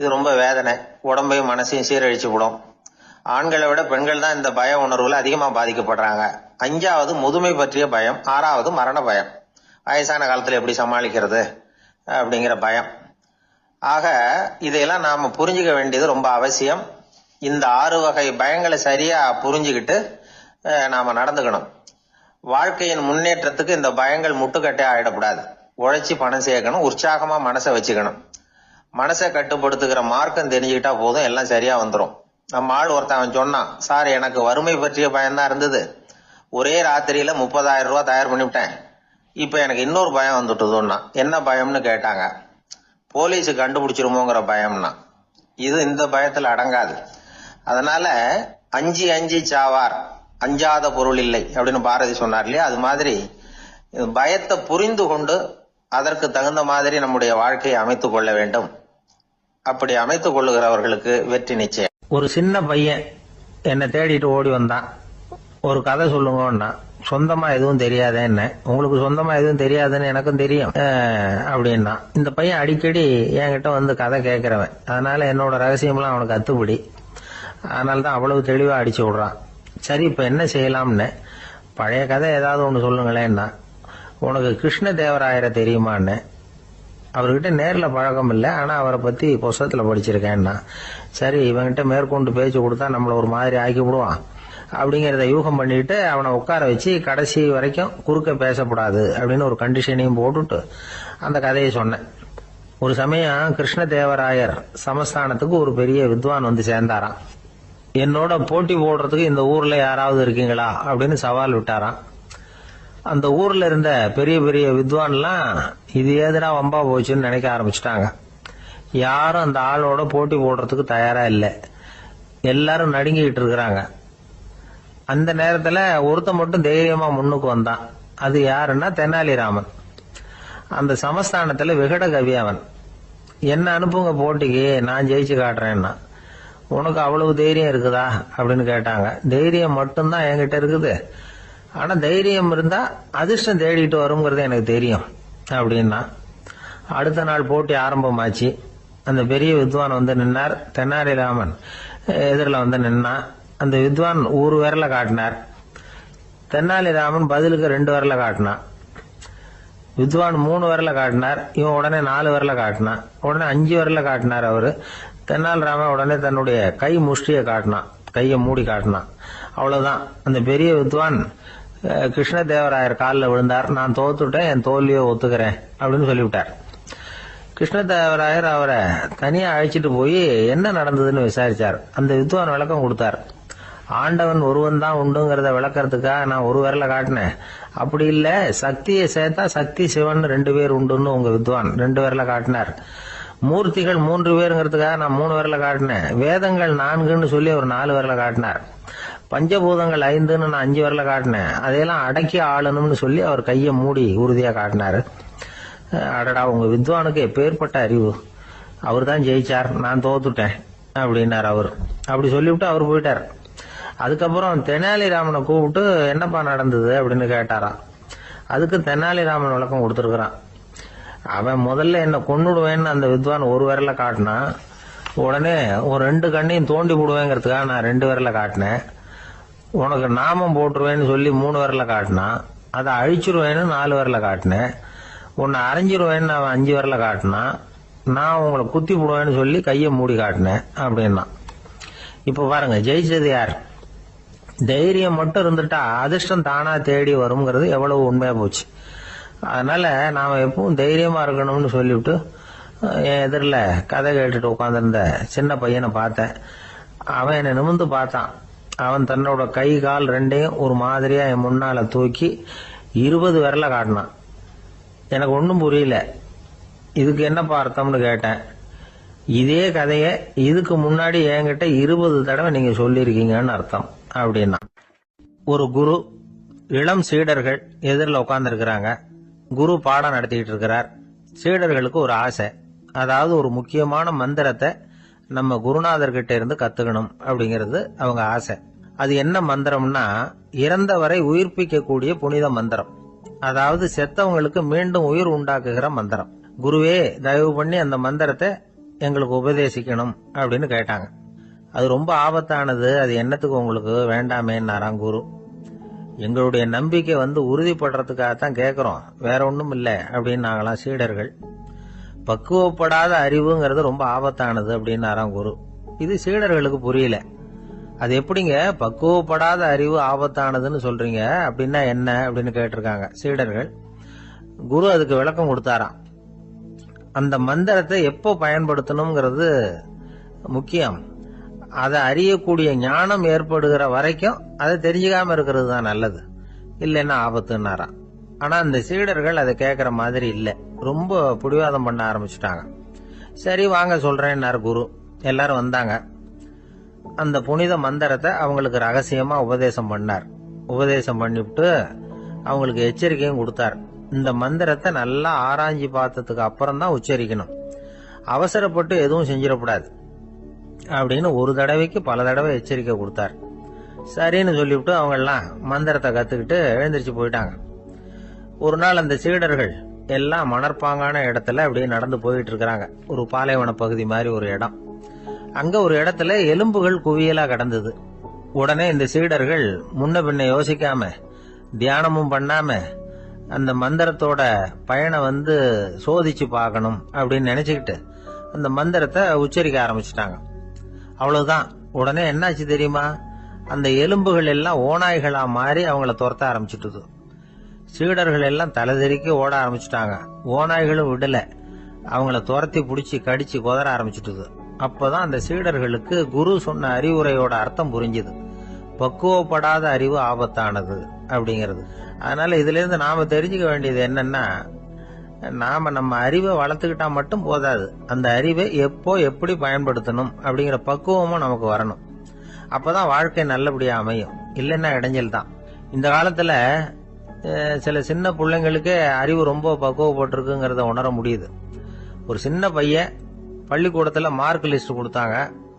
இது ரொம்ப வேதனை, உடம்பையும் மனசையும் சீரழிச்சு விடும். ஆண்களை விட பெண்கள் தான் இந்த பய உணர்வுல அதிகமா பாதிக்கப்படுறாங்க. அஞ்சாவது முதுமை பற்றிய பயம். ஆறாவது மரண பயம், வயசான காலத்துல எப்படி சமாளிக்கிறது அப்படிங்கிற பயம். ஆக இதையெல்லாம் நாம புரிஞ்சுக்க வேண்டியது ரொம்ப அவசியம். இந்த 6 வகை பயங்களை சரியா புரிஞ்சுக்கிட்டு நாம நடந்துக்கணும். வாழ்க்கையின் முன்னேற்றத்துக்கு இந்த பயங்கள் முட்டுக்கட்டே ஆயிடக்கூடாது. உழைச்சி பணம் சேர்க்கணும், உற்சாகமா மனசை வச்சுக்கணும். மனசை கட்டுப்படுத்துகிற மார்க்கம் தெரிஞ்சுக்கிட்டா போதும், எல்லாம் சரியா வந்துடும். நம்ம ஆள் ஒருத்தன் சொன்னான், சார் எனக்கு வறுமை பற்றிய பயம்தான் இருந்தது, ஒரே ராத்திரியில 30,000 ரூபாய் தயார் பண்ணிவிட்டேன், இப்ப எனக்கு இன்னொரு பயம் வந்துட்டுதுன்னா. என்ன பயம்னு கேட்டாங்க. போலீஸு கண்டுபிடிச்சிருமோங்கிற பயம்னா. இது இந்த பயத்துல அடங்காது. அதனால அஞ்சி அஞ்சி சாவார், அஞ்சாத பொருள் இல்லை அப்படின்னு பாரதி சொன்னார் இல்லையா? அது மாதிரி பயத்தை புரிந்து கொண்டு அதற்கு தகுந்த மாதிரி நம்முடைய வாழ்க்கையை அமைத்துக் கொள்ள வேண்டும். அப்படி அமைத்துக் கொள்ளுகிறவர்களுக்கு வெற்றி நிச்சயம். ஒரு சின்ன பையன் என்னை தேடிட்டு ஓடி வந்தான். ஒரு கதை சொல்லுங்கன்னா, சொந்தமா எதுவும் தெரியாத என்ன, உங்களுக்கு சொந்தமா எதுவும் தெரியாதுன்னு எனக்கும் தெரியும் அப்படின்னா. இந்த பையன் அடிக்கடி என்கிட்ட வந்து கதை கேட்கிறவன், அதனால என்னோட ரகசியம்லாம் அவனுக்கு அத்துப்படி. அதனால தான் அவ்வளவு தெளிவா அடிச்சு விடுறான். சரி, இப்ப என்ன செய்யலாம்னு, பழைய கதை ஏதாவது ஒன்று சொல்லுங்களேன்னா. உனக்கு கிருஷ்ண தேவராயரை தெரியுமான்னு. அவர்கிட்ட நேரில் பழக்கம் இல்லை, ஆனால் அவரை பற்றி புஸ்தகத்தில் படிச்சிருக்கேன்னா. சரி, இவன்கிட்ட மேற்கொண்டு பேச்சு கொடுத்தா நம்மளை ஒரு மாதிரி ஆக்கி விடுவான் அப்படிங்கிறத யூகம் பண்ணிட்டு அவனை உட்கார வச்சு கடைசி வரைக்கும் குறுக்க பேசக்கூடாது அப்படின்னு ஒரு கண்டிஷனையும் போட்டுட்டு அந்த கதையை சொன்னேன். ஒரு சமயம் கிருஷ்ணதேவராயர் சமஸ்தானத்துக்கு ஒரு பெரிய வித்வான் வந்து சேர்ந்தாராம். என்னோட போட்டி போடுறதுக்கு இந்த ஊர்ல யாராவது இருக்கீங்களா அப்படின்னு சவால் விட்டாராம். அந்த ஊர்ல இருந்த பெரிய பெரிய வித்வான்லாம் இது ஏதுடா வம்பா போச்சுன்னு நினைக்க ஆரம்பிச்சுட்டாங்க. யாரும் அந்த ஆளோட போட்டி போடுறதுக்கு தயாரா இல்லை. எல்லாரும் நடுங்கிட்டு இருக்கிறாங்க. அந்த நேரத்துல ஒருத்த மட்டும் தைரியமா முன்னுக்கு வந்தான். அது யாருன்னா தெனாலிராமன். அந்த சமஸ்தானத்துல விகட கவி அவன். என்ன அனுப்புங்க போட்டிக்கு, நான் ஜெயிச்சு காட்டுறேன்னா. உனக்கு அவ்வளவு தைரியம் இருக்குதா அப்படின்னு கேட்டாங்க. தைரியம் மட்டும்தான் என்கிட்ட இருக்குது, ஆனா தைரியம் இருந்தா அதிர்ஷ்டம் தேடிட்டு வருங்கிறது எனக்கு தெரியும் அப்படின்னா. அடுத்த நாள் போட்டி ஆரம்பமாச்சு. அந்த பெரிய வித்வான் வந்து நின்னார். தெனாலிராமன் எதிரில் வந்து நின்னா. அந்த வித்வான் ஒரு விரல காட்டினார். தெனாலிராமன் பதிலுக்கு 2 விரல காட்டினான். வித்வான் 3 விரல காட்டினார். இவன் உடனே 4 விரல காட்டினான். உடனே 5 விரல காட்டினார் அவரு. தெனாலிராமன் உடனே தன்னுடைய கை முஷ்டியை காட்டினான், கையை மூடி காட்டினான். அவ்வளவுதான். அந்த பெரிய வித்வான் கிருஷ்ணதேவராயர் காலில் விழுந்தார். நான் தோத்துட்டேன், என் தோல்வியை ஒத்துக்கிறேன் அப்படின்னு சொல்லிவிட்டார். கிருஷ்ணதேவராயர் அவரை தனியா அழைச்சிட்டு போய் என்ன நடந்ததுன்னு விசாரிச்சார். அந்த வித்வான் விளக்கம் கொடுத்தார். ஆண்டவன் ஒருவன் தான் உண்டுங்கிறத விளக்கறதுக்காக நான் ஒரு விரல காட்டினேன். அப்படி இல்ல, சக்தியை சேர்த்தா சக்தி சிவன் 2 பேர் உண்டுன்னு உங்க வித்வான் 2 விரல காட்டினார். மூர்த்திகள் 3 பேருங்கிறதுக்காக நான் 3 விரல காட்டினேன். வேதங்கள் 4ன்னு சொல்லி ஒரு 4 விரல காட்டினார். பஞ்சபூதங்கள் 5ன்னு நான் 5 விரல காட்டினேன். அதையெல்லாம் அடக்கி ஆளணும்னு சொல்லி அவர் கையை மூடி உறுதியா காட்டினாரு. அடடா, உங்க வித்வானுக்கு எப்பேற்பட்ட அறிவு, அவர் தான் ஜெயிச்சார், நான் தோத்துட்டேன் அப்படின்னார் அவர். அப்படி சொல்லிவிட்டு அவர் போயிட்டார். அதுக்கப்புறம் தெனாலிராமனை கூப்பிட்டு என்னப்பா நடந்தது அப்படின்னு கேட்டாராம். அதுக்கு தெனாலிராமன் விளக்கம் கொடுத்துருக்கிறான். அவன் முதல்ல என்ன கொன்னுடுவேன்னு அந்த வித்வான் ஒரு விரல காட்டினான். உடனே ஒரு 2 கண்ணையும் தோண்டி போடுவேங்கிறதுக்காக நான் 2 விரல காட்டினேன். உனக்கு நாமம் போட்டுருவேன்னு சொல்லி 3 விரல காட்டினான். அதை அழிச்சிருவேன்னு 4 விரல காட்டினேன். உன்னை அரைஞ்சிருவேன்னு அவன் 5 விரல காட்டினான். நான் உங்களை குத்தி போடுவேன்னு சொல்லி கையை மூடி காட்டினேன் அப்படின்னா. இப்ப பாருங்க, ஜெயிச்சது யார்? தைரியம் மட்டும் இருந்துட்டா அதிர்ஷ்டம் தானா தேடி வருங்கிறது எவ்வளவு உண்மையா போச்சு. அதனால நாம எப்பவும் தைரியமா இருக்கணும்னு சொல்லிவிட்டு என் எதிரில் கதை கேட்டுட்டு உட்காந்துருந்த சின்ன பையனை பார்த்தேன். அவன் என்னை நிமிர்ந்து பார்த்தான். அவன் தன்னோட கை கால் 2ஐயும் ஒரு மாதிரியா என் முன்னால தூக்கி 20 விரல காட்டினான். எனக்கு ஒன்றும் புரியல. இதுக்கு என்னப்பா அர்த்தம்னு கேட்டேன். இதே கதையை இதுக்கு முன்னாடி என்கிட்ட 20 தடவை நீங்க சொல்லியிருக்கீங்கன்னு அர்த்தம் அப்படின்னா. ஒரு குரு, இளம் சீடர்கள் எதிரில் உட்கார்ந்துருக்கிறாங்க. குரு பாடம் நடத்திக்கிட்டு இருக்கிறார். சீடர்களுக்கு ஒரு ஆசை, அதாவது ஒரு முக்கியமான மந்திரத்தை நம்ம குருநாதர்கிட்ட இருந்து கத்துக்கணும் அப்படிங்கிறது அவங்க ஆசை. அது என்ன மந்திரம்னா, இறந்தவரை உயிர்ப்பிக்கக்கூடிய புனித மந்திரம். அதாவது செத்தவங்களுக்கு மீண்டும் உயிர் உண்டாக்குகிற மந்திரம். குருவே, தயவு பண்ணி அந்த மந்திரத்தை எங்களுக்கு உபதேசிக்கணும் அப்படின்னு கேட்டாங்க. அது ரொம்ப ஆபத்தானது, அது என்னத்துக்கு உங்களுக்கு வேண்டாமேன்னாராம் குரு. எங்களுடைய நம்பிக்கை உறுதிப்படுறதுக்காகத்தான் கேட்கிறோம், வேற ஒன்றும் இல்லை அப்படின்னு நாங்களாம் சீடர்கள். பக்குவப்படாத அறிவுங்கிறது ரொம்ப ஆபத்தானது அப்படின்னாராம் குரு. இது சீடர்களுக்கு புரியல. அது எப்படிங்க பக்குவப்படாத அறிவு ஆபத்தானதுன்னு சொல்றீங்க, அப்படின்னா என்ன அப்படின்னு கேட்டிருக்காங்க சீடர்கள். குரு அதுக்கு விளக்கம் கொடுத்தாராம். அந்த மந்திரத்தை எப்போ பயன்படுத்தணுங்கிறது முக்கியம். அதை அறியக்கூடிய ஞானம் ஏற்படுகிற வரைக்கும் அதை தெரிஞ்சுக்காம இருக்கிறது தான் நல்லது, இல்லைன்னா ஆபத்துன்னாராம். ஆனா அந்த சீடர்கள் அதை கேட்கற மாதிரி இல்லை, ரொம்ப பிடிவாதம் பண்ண ஆரம்பிச்சுட்டாங்க. சரி வாங்க சொல்றேன்னாரு குரு. எல்லாரும் வந்தாங்க. அந்த புனித மந்திரத்தை அவங்களுக்கு ரகசியமா உபதேசம் பண்ணார். உபதேசம் பண்ணிவிட்டு அவங்களுக்கு எச்சரிக்கையும் கொடுத்தார். இந்த மந்திரத்தை நல்லா ஆராய்ச்சி பார்த்ததுக்கு அப்புறம் தான் உச்சரிக்கணும், அவசரப்பட்டு எதுவும் செஞ்சிடக்கூடாது அப்படின்னு ஒரு தடவைக்கு பல தடவை எச்சரிக்கை கொடுத்தார். சரின்னு சொல்லிவிட்டு அவங்க எல்லாம் மந்திரத்தை கத்துக்கிட்டு எழுந்திரிச்சு போயிட்டாங்க. ஒரு நாள் அந்த சீடர்கள் எல்லாம் மணற்பாங்கான இடத்துல அப்படியே நடந்து போயிட்டு இருக்கிறாங்க. ஒரு பாலைவன பகுதி மாதிரி ஒரு இடம். அங்க ஒரு இடத்துல எலும்புகள் குவியலா கிடந்தது. உடனே இந்த சீடர்கள் முன்ன பின்ன யோசிக்காம, தியானமும் பண்ணாம, அந்த மந்திரத்தோட பயனை சோதிச்சு பார்க்கணும் அப்படின்னு நினைச்சுக்கிட்டு அந்த மந்திரத்தை உச்சரிக்க ஆரம்பிச்சுட்டாங்க. அவ்வளவுதான். உடனே என்னாச்சு தெரியுமா? அந்த எலும்புகள் எல்லாம் ஓநாய்களா மாறி அவங்கள துரத்த ஆரம்பிச்சுட்டுது. சீடர்கள் எல்லாம் தலைதெறிக்க ஓட ஆரம்பிச்சுட்டாங்க. ஓநாய்களும் விடல, அவங்கள துரத்தி பிடிச்சி கடிச்சு கொதற ஆரம்பிச்சுட்டுது. அப்பதான் அந்த சீடர்களுக்கு குரு சொன்ன அறிவுரையோட அர்த்தம் புரிஞ்சுது. பக்குவப்படாத அறிவு ஆபத்தானது அப்படிங்கிறது. அதனால இதுல இருந்து நாம தெரிஞ்சுக்க வேண்டியது என்னன்னா, நாம நம்ம அறிவை வளர்த்துக்கிட்டா மட்டும் போதாது, அந்த அறிவை எப்போ எப்படி பயன்படுத்தணும் அப்படிங்கிற பக்குவமும் நமக்கு வரணும். அப்பதான் வாழ்க்கை நல்லபடியா அமையும், இல்லைன்னா இடைஞ்சல் தான். இந்த காலத்துல சில சின்ன பிள்ளைங்களுக்கே அறிவு ரொம்ப பக்குவப்பட்டிருக்குங்கிறத உணர முடியுது. ஒரு சின்ன பையன் பள்ளிக்கூடத்துல மார்க் லிஸ்ட் கொடுத்தாங்க,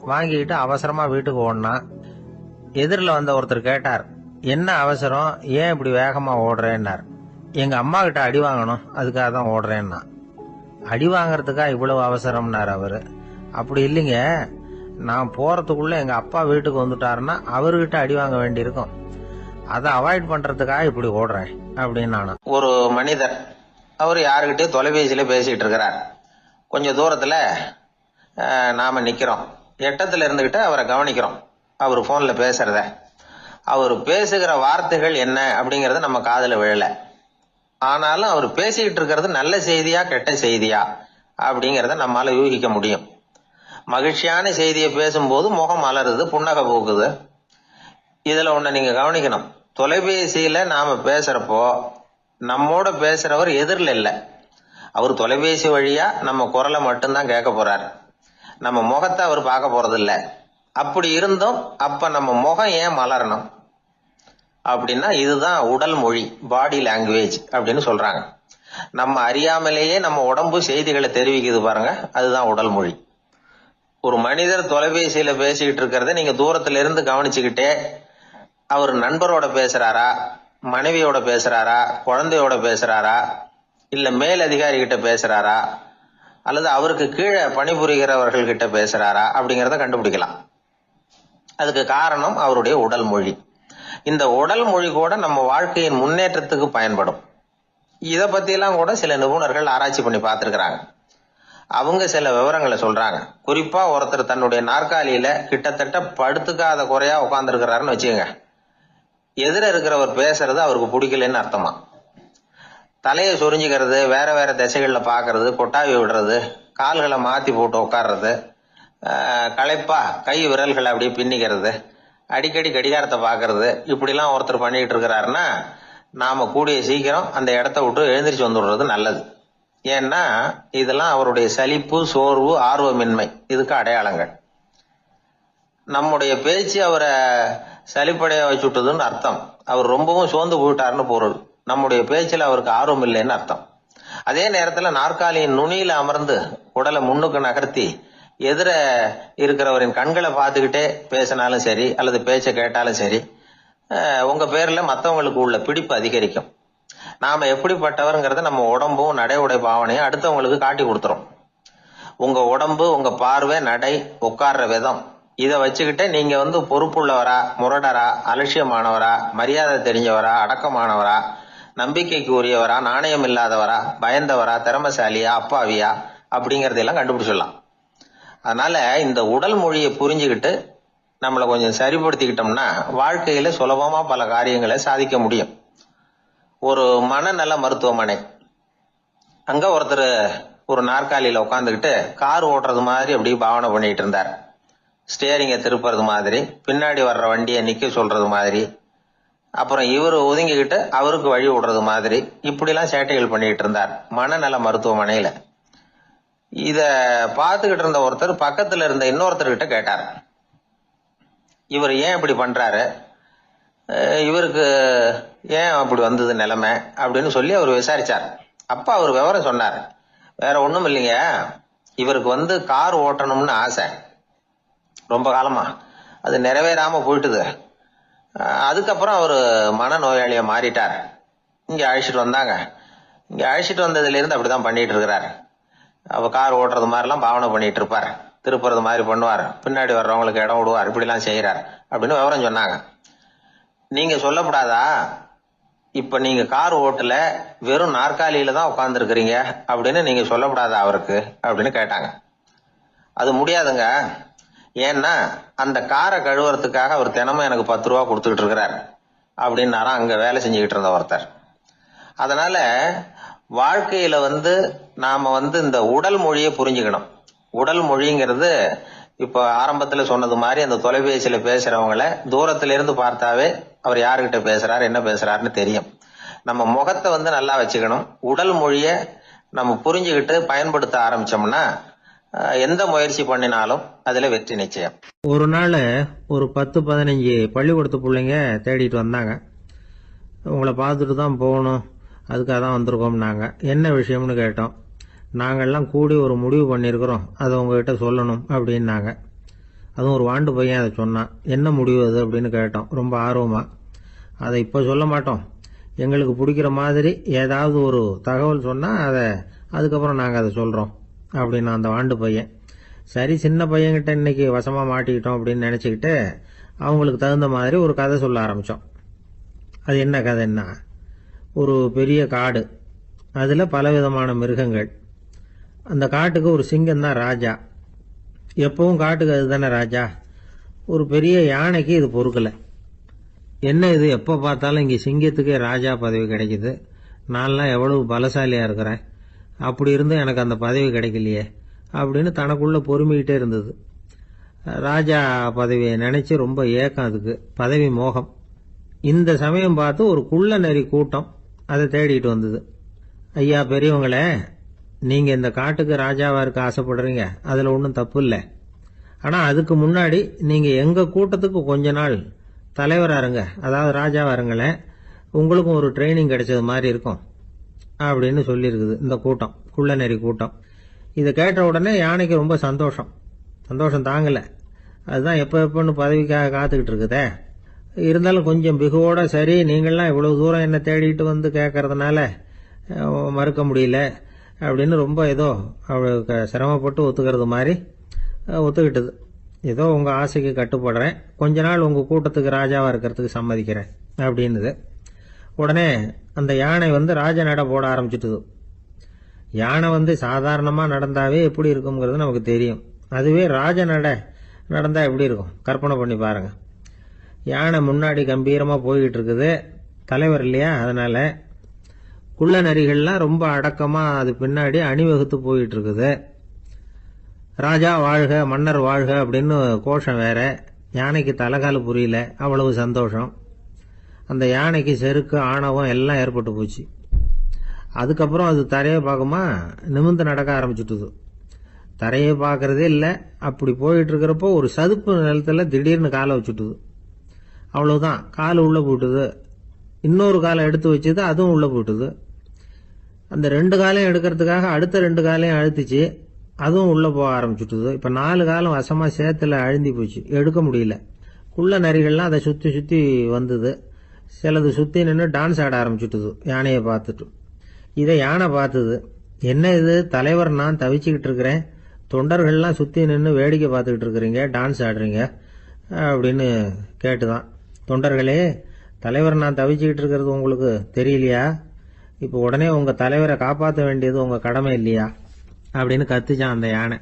வாங்கிக்கிட்டு அவசரமா வீட்டுக்கு ஓடினான். எதிரில் வந்த ஒருத்தர் கேட்டார், என்ன அவசரம், ஏன் இப்படி வேகமா ஓடுறேன்னார். எங்க அம்மா கிட்ட அடி வாங்கணும், அதுக்காக தான் ஓடுறேன்னா. அடி வாங்கறதுக்கா இவ்வளவு அவசரம்னார் அவரு. அப்படி இல்லைங்க, நான் போறதுக்குள்ள எங்க அப்பா வீட்டுக்கு வந்துட்டாருன்னா அவர்கிட்ட அடி வாங்க வேண்டியிருக்கும், அதை அவாய்ட் பண்றதுக்காக இப்படி ஓடுறேன் அப்படின்னு நானும். ஒரு மனிதர், அவர் யாருக்கிட்டே தொலைபேசியில பேசிட்டு இருக்கிறார். கொஞ்சம் தூரத்துல நாம நிக்கிறோம். எட்டத்துல இருந்துகிட்டு அவரை கவனிக்கிறோம், அவர் போன்ல பேசுறத. அவர் பேசுகிற வார்த்தைகள் என்ன அப்படிங்கறது நம்ம காதுல விழல. ஆனாலும் அவர் பேசிக்கிட்டு இருக்கிறது நல்ல செய்தியா கெட்ட செய்தியா அப்படிங்கறத நம்மால யூகிக்க முடியும். மகிழ்ச்சியான செய்தியை பேசும்போது முகம் மலருது, புன்னகை போக்குது. இதுல ஒண்ணு நீங்க கவனிக்கணும், தொலைபேசியில நாம பேசுறப்போ நம்மோட பேசுறவர் எதிரில் இல்ல, அவர் தொலைபேசி வழியா நம்ம குரலை மட்டும்தான் கேட்க போறார், நம்ம முகத்தை அவர் பார்க்க போறது இல்ல. அப்படி இருந்தும் அப்ப நம்ம முகம் ஏன் மலரணும் அப்படின்னா, இதுதான் உடல் மொழி, பாடி லாங்குவேஜ் அப்படின்னு சொல்றாங்க. நம்ம அறியாமலேயே நம்ம உடம்பு செய்திகளை தெரிவிக்குது பாருங்க, அதுதான் உடல் மொழி. ஒரு மனிதர் தொலைபேசியில பேசிக்கிட்டு இருக்கிறத நீங்க தூரத்துல இருந்து கவனிச்சுக்கிட்டே, அவர் நண்பரோட பேசுறாரா, மனைவியோட பேசுறாரா, குழந்தையோட பேசுறாரா, இல்ல மேல் அதிகாரி கிட்ட பேசுறாரா, அல்லது அவருக்கு கீழே பணிபுரிகிறவர்கள் கிட்ட பேசுறாரா அப்படிங்கிறத கண்டுபிடிக்கலாம். அதுக்கு காரணம் அவருடைய உடல் மொழி. இந்த உடல் மொழி கூட நம்ம வாழ்க்கையின் முன்னேற்றத்துக்கு பயன்படும். இதை பத்தியெல்லாம் கூட சில நிபுணர்கள் ஆராய்ச்சி பண்ணி பார்த்திருக்கிறாங்க. அவங்க சில விவரங்களை சொல்றாங்க. குறிப்பா ஒருத்தர் தன்னுடைய நாற்காலியில கிட்டத்தட்ட படுத்துக்காத குறையா உட்கார்ந்துருக்கிறாருன்னு வச்சுக்கோங்க. எதிர இருக்கிறவர் பேசுறது அவருக்கு பிடிக்கலன்னு அர்த்தமா. தலையை சொரிஞ்சுக்கிறது, வேற வேற திசைகள்ல பாக்குறது, கொட்டாவி விடுறது, கால்களை மாத்தி போட்டு உட்கார்றது, களைப்பா கை விரல்களை அப்படியே பின்னிக்கிறது, அடிக்கடி கடிகாரத்தை பாக்குறது, இப்படிலாம் ஒருத்தர் பண்ணிட்டு இருக்கிறாருன்னா நாம கூடிய சீக்கிரம் அந்த இடத்த விட்டு எழுந்திரிச்சு வந்துடுறது நல்லது. ஏன்னா இதெல்லாம் அவருடைய சலிப்பு, சோர்வு, ஆர்வமின்மை இதுக்கு அடையாளங்கள். நம்முடைய பேச்சு அவரை சலிப்படைய வச்சுட்டதுன்னு அர்த்தம். அவர் ரொம்பவும் சோர்ந்து போயிட்டாருன்னு பொருள். நம்முடைய பேச்சில் அவருக்கு ஆர்வம் இல்லைன்னு அர்த்தம். அதே நேரத்துல நாற்காலியின் நுனியில அமர்ந்து உடலை முன்னுக்கு நகர்த்தி எதிர இருக்கிறவரின் கண்களை பார்த்துக்கிட்டே பேசினாலும் சரி அல்லது பேச்ச கேட்டாலும் சரி, உங்க பேர்ல மற்றவங்களுக்கு உள்ள பிடிப்பு அதிகரிக்கும். நாம எப்படிப்பட்டவருங்கிறத நம்ம உடம்பும் நடை உடை பாவனையும் அடுத்தவங்களுக்கு காட்டி கொடுத்துரும். உங்க உடம்பு, உங்க பார்வை, நடை, உட்கார்ற விதம், இதை வச்சுக்கிட்டே நீங்க பொறுப்புள்ளவரா, முரடரா, அலட்சியமானவரா, மரியாதை தெரிஞ்சவரா, அடக்கமானவரா, நம்பிக்கைக்கு உரியவரா, நாணயம் இல்லாதவரா, பயந்தவரா, திறமசாலியா, அப்பாவியா அப்படிங்கறதெல்லாம் கண்டுபிடிச்சிடலாம். அதனால இந்த உடல் மொழியை புரிஞ்சுக்கிட்டு நம்மளை கொஞ்சம் சரிப்படுத்திக்கிட்டோம்னா வாழ்க்கையில சுலபமா பல காரியங்களை சாதிக்க முடியும். ஒரு மனநல மருத்துவமனை, அங்க ஒருத்தர் ஒரு நாற்காலியில உட்காந்துக்கிட்டு கார் ஓட்டுறது மாதிரி அப்படி பாவனை பண்ணிட்டு இருந்தார். ஸ்டியரிங்கை திருப்புறது மாதிரி, பின்னாடி வர்ற வண்டியை நிக்க சொல்றது மாதிரி, அப்புறம் இவர் ஒதுங்கிக்கிட்டு அவருக்கு வழி விடுறது மாதிரி, இப்படிலாம் சேட்டைகள் பண்ணிட்டு இருந்தார் மனநல மருத்துவமனையில. இத பார்த்துக்கிட்டு இருந்த ஒருத்தர் பக்கத்துல இருந்த இன்னொருத்தர்கிட்ட கேட்டார், இவர் ஏன் இப்படி பண்றாரு, இவருக்கு ஏன் அப்படி வந்தது நிலைமை அப்படின்னு சொல்லி அவர் விசாரிச்சார். அப்ப அவர் விவரம் சொன்னார். வேற ஒண்ணும் இல்லைங்க, இவருக்கு கார் ஓட்டணும்னு ஆசை ரொம்ப காலமா, அது நிறைவேறாம போயிட்டுது. அதுக்கப்புறம் அவர் மனநோயாளியா மாறிட்டார். இங்க அழைச்சிட்டு வந்தாங்க. இங்க அழைச்சிட்டு வந்ததுல இருந்து அப்படிதான் பண்ணிட்டு இருக்கிறாரு. அவ கார் ஓட்டுறது மாதிரிலாம் பாவனை பண்ணிட்டு இருப்பார், திருப்புறது மாதிரி பண்ணுவார், பின்னாடி வர்றவங்களுக்கு இடம் விடுவார், இப்படிலாம் செய்யறார் அப்படின்னு விவரம் சொன்னாங்க. நீங்க சொல்லப்படாதா, இப்ப நீங்க கார் ஓட்டல, வெறும் நாற்காலியில தான் உட்கார்ந்து இருக்கிறீங்க அப்படின்னு நீங்க சொல்லப்படாதா அவருக்கு அப்படின்னு கேட்டாங்க. அது முடியாதுங்க, ஏன்னா அந்த காரை கழுவுறதுக்காக அவர் தினமும் எனக்கு 10 ரூபா கொடுத்துக்கிட்டு இருக்கிறார் அப்படின்னாராம் அங்க வேலை செஞ்சுக்கிட்டு இருந்த ஒருத்தர். அதனால வாழ்க்கையில நாம இந்த உடல் மொழியை புரிஞ்சுக்கணும். உடல் மொழிங்கிறது இப்ப ஆரம்பத்துல சொன்னது மாதிரி அந்த தொலைபேசியில பேசுறவங்களை தூரத்துல இருந்து பார்த்தாவே அவர் யாருகிட்ட பேசுறாரு, என்ன பேசுறாருன்னு தெரியும். நம்ம முகத்தை நல்லா வச்சுக்கணும். உடல் மொழிய நம்ம புரிஞ்சுக்கிட்டு பயன்படுத்த ஆரம்பிச்சோம்னா எந்த முயற்சி பண்ணினாலும் அதுல வெற்றி நிச்சயம். ஒரு நாள் ஒரு 10-15 பள்ளிக்கூடத்து பிள்ளைங்க தேடிட்டு வந்தாங்க. உங்களை பார்த்துட்டு தான் போகணும், அதுக்காக தான் வந்திருக்கோம்னாங்க. என்ன விஷயம்னு கேட்டோம். நாங்கள்லாம் கூடி ஒரு முடிவு பண்ணியிருக்கிறோம், அதை உங்ககிட்ட சொல்லணும் அப்படின்னாங்க. அதுவும் ஒரு வாண்டு பையன் அதை சொன்னான். என்ன முடிவு அது அப்படின்னு கேட்டோம் ரொம்ப ஆர்வமா. அதை இப்போ சொல்ல மாட்டோம், எங்களுக்கு பிடிக்கிற மாதிரி ஏதாவது ஒரு தகவல் சொன்னால் அதுக்கப்புறம் நாங்கள் அதை சொல்கிறோம் அப்படின்னு அந்த வாண்டு பையன். சரி, சின்ன பையன்கிட்ட இன்னைக்கு வசமாக மாட்டிக்கிட்டோம் அப்படின்னு நினச்சிக்கிட்டு அவங்களுக்கு தகுந்த மாதிரி ஒரு கதை சொல்ல ஆரம்பித்தோம். அது என்ன கதைன்னா, ஒரு பெரிய காடு, அதில் பலவிதமான மிருகங்கள். அந்த காட்டுக்கு ஒரு சிங்கம் தான் ராஜா. எப்பவும் காட்டுக்கு அது தானே ராஜா. ஒரு பெரிய யானைக்கு இது பொறுக்கலை. என்ன இது, எப்போ பார்த்தாலும் இங்கே சிங்கத்துக்கே ராஜா பதவி கிடைக்குது, நான்லாம் எவ்வளவு பலசாலியாக இருக்கிறேன், அப்படி இருந்தும் எனக்கு அந்த பதவி கிடைக்கலையே அப்படின்னு தனக்குள்ள பொறுமிக்கிட்டே இருந்தது. ராஜா பதவியை நினைச்சு ரொம்ப ஏக்கம், அதுக்கு பதவி மோகம். இந்த சமயம் பார்த்து ஒரு குள்ள நெறி கூட்டம் அதை தேடிட்டு வந்தது. ஐயா பெரியவங்களே, நீங்க இந்த காட்டுக்கு ராஜாவா இருக்க ஆசைப்படுறீங்க, அதுல ஒன்றும் தப்பு இல்லை. ஆனா அதுக்கு முன்னாடி நீங்க எங்க கூட்டத்துக்கு கொஞ்ச நாள் தலைவரா இருங்க, அதாவது ராஜாவா இருங்களேன், உங்களுக்கும் ஒரு ட்ரைனிங் கிடைச்சது மாதிரி இருக்கும் அப்படின்னு சொல்லியிருக்குது இந்த கூட்டம், குள்ள நெறி கூட்டம். இதை கேட்ட உடனே யானைக்கு ரொம்ப சந்தோஷம் தாங்கல. அதுதான் எப்பன்னு பதவிக்காக காத்துக்கிட்டு இருக்குதே. இருந்தாலும் கொஞ்சம் பிகுவோட, சரி நீங்கள்லாம் இவ்வளவு தூரம் என்ன தேடிட்டு கேட்கறதுனால மறுக்க முடியல, அப்படின்னு ரொம்ப ஏதோ அவளுக்கு சிரமப்பட்டு ஒத்துக்கிறது மாதிரி ஒத்துக்கிட்டது. ஏதோ உங்கள் ஆசைக்கு கட்டுப்படுறேன், கொஞ்ச நாள் உங்கள் கூட்டத்துக்கு ராஜாவாக இருக்கிறதுக்கு சம்மதிக்கிறேன் அப்படின்னுது. உடனே அந்த யானை ராஜ நட போட ஆரம்பிச்சுட்டுது. யானை சாதாரணமாக நடந்தாவே எப்படி இருக்குங்கிறது நமக்கு தெரியும். அதுவே ராஜ நட நடந்தால் எப்படி இருக்கும் கற்பனை பண்ணி பாருங்க. யானை முன்னாடி கம்பீரமாக போய்கிட்டு இருக்குது, தலைவர் இல்லையா, அதனால குள்ள நரிகள்லாம் ரொம்ப அடக்கமாக அது பின்னாடி அணிவகுத்து போயிட்டு இருக்குது. ராஜா வாழ்க, மன்னர் வாழ்க அப்படின்னு கோஷம் வேற. யானைக்கு தலைகால புரியல, அவ்வளவு சந்தோஷம். அந்த யானைக்கு செருக்கு, ஆணவம் எல்லாம் ஏற்பட்டு போச்சு. அதுக்கப்புறம் அது தரையை பார்க்குமா, நிமிர்ந்து நடக்க ஆரம்பிச்சுட்டுது. தரையை பார்க்கறதே இல்லை. அப்படி போயிட்டு இருக்கிறப்போ ஒரு சதுப்பு நிலத்தில் திடீர்னு காலை வச்சுட்டுது. அவ்வளவுதான், கால் உள்ள போட்டுது. இன்னொரு காலை எடுத்து வச்சுது, அதுவும் உள்ள போட்டுது. அந்த 2 காலையும் எடுக்கிறதுக்காக அடுத்த 2 காலையும் அழுத்திச்சு, அதுவும் உள்ள போக ஆரம்பிச்சுட்டுது. இப்ப 4 காலம் வசமா சேத்துல அழுந்தி போச்சு, எடுக்க முடியல. குள்ள நரிகள்லாம் அதை சுத்தி சுத்தி வந்தது. சிலது சுத்தி நின்று டான்ஸ் ஆட ஆரம்பிச்சுட்டுது யானையை பார்த்துட்டு. இதை யானை பார்த்தது. என்ன இது தலைவர், நான் தவிச்சுக்கிட்டு இருக்கிறேன், தொண்டர்கள்லாம் சுத்தி நின்று வேடிக்கை பார்த்துக்கிட்டு இருக்கிறீங்க, டான்ஸ் ஆடுறீங்க அப்படின்னு கேட்டுதான். தொண்டர்களே, தலைவர் நான் தவிச்சுக்கிட்டு இருக்கிறது உங்களுக்கு தெரியலையா? இப்போ உடனே உங்க தலைவரை காப்பாற்ற வேண்டியது உங்க கடமை இல்லையா அப்படின்னு கத்துச்சான் அந்த யானை.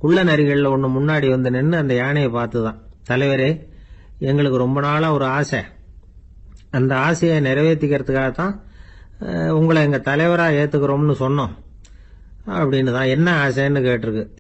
குள்ள நரிகளில் ஒன்று முன்னாடி நின்று அந்த யானையை பார்த்துதான், தலைவரே, எங்களுக்கு ரொம்ப நாளா ஒரு ஆசை, அந்த ஆசையை நிறைவேற்றிக்கிறதுக்காகத்தான் உங்களை எங்க தலைவரா ஏத்துக்கிறோம்னு சொன்னோம் அப்படின்னு தான். என்ன ஆசைன்னு கேட்டிருக்கு.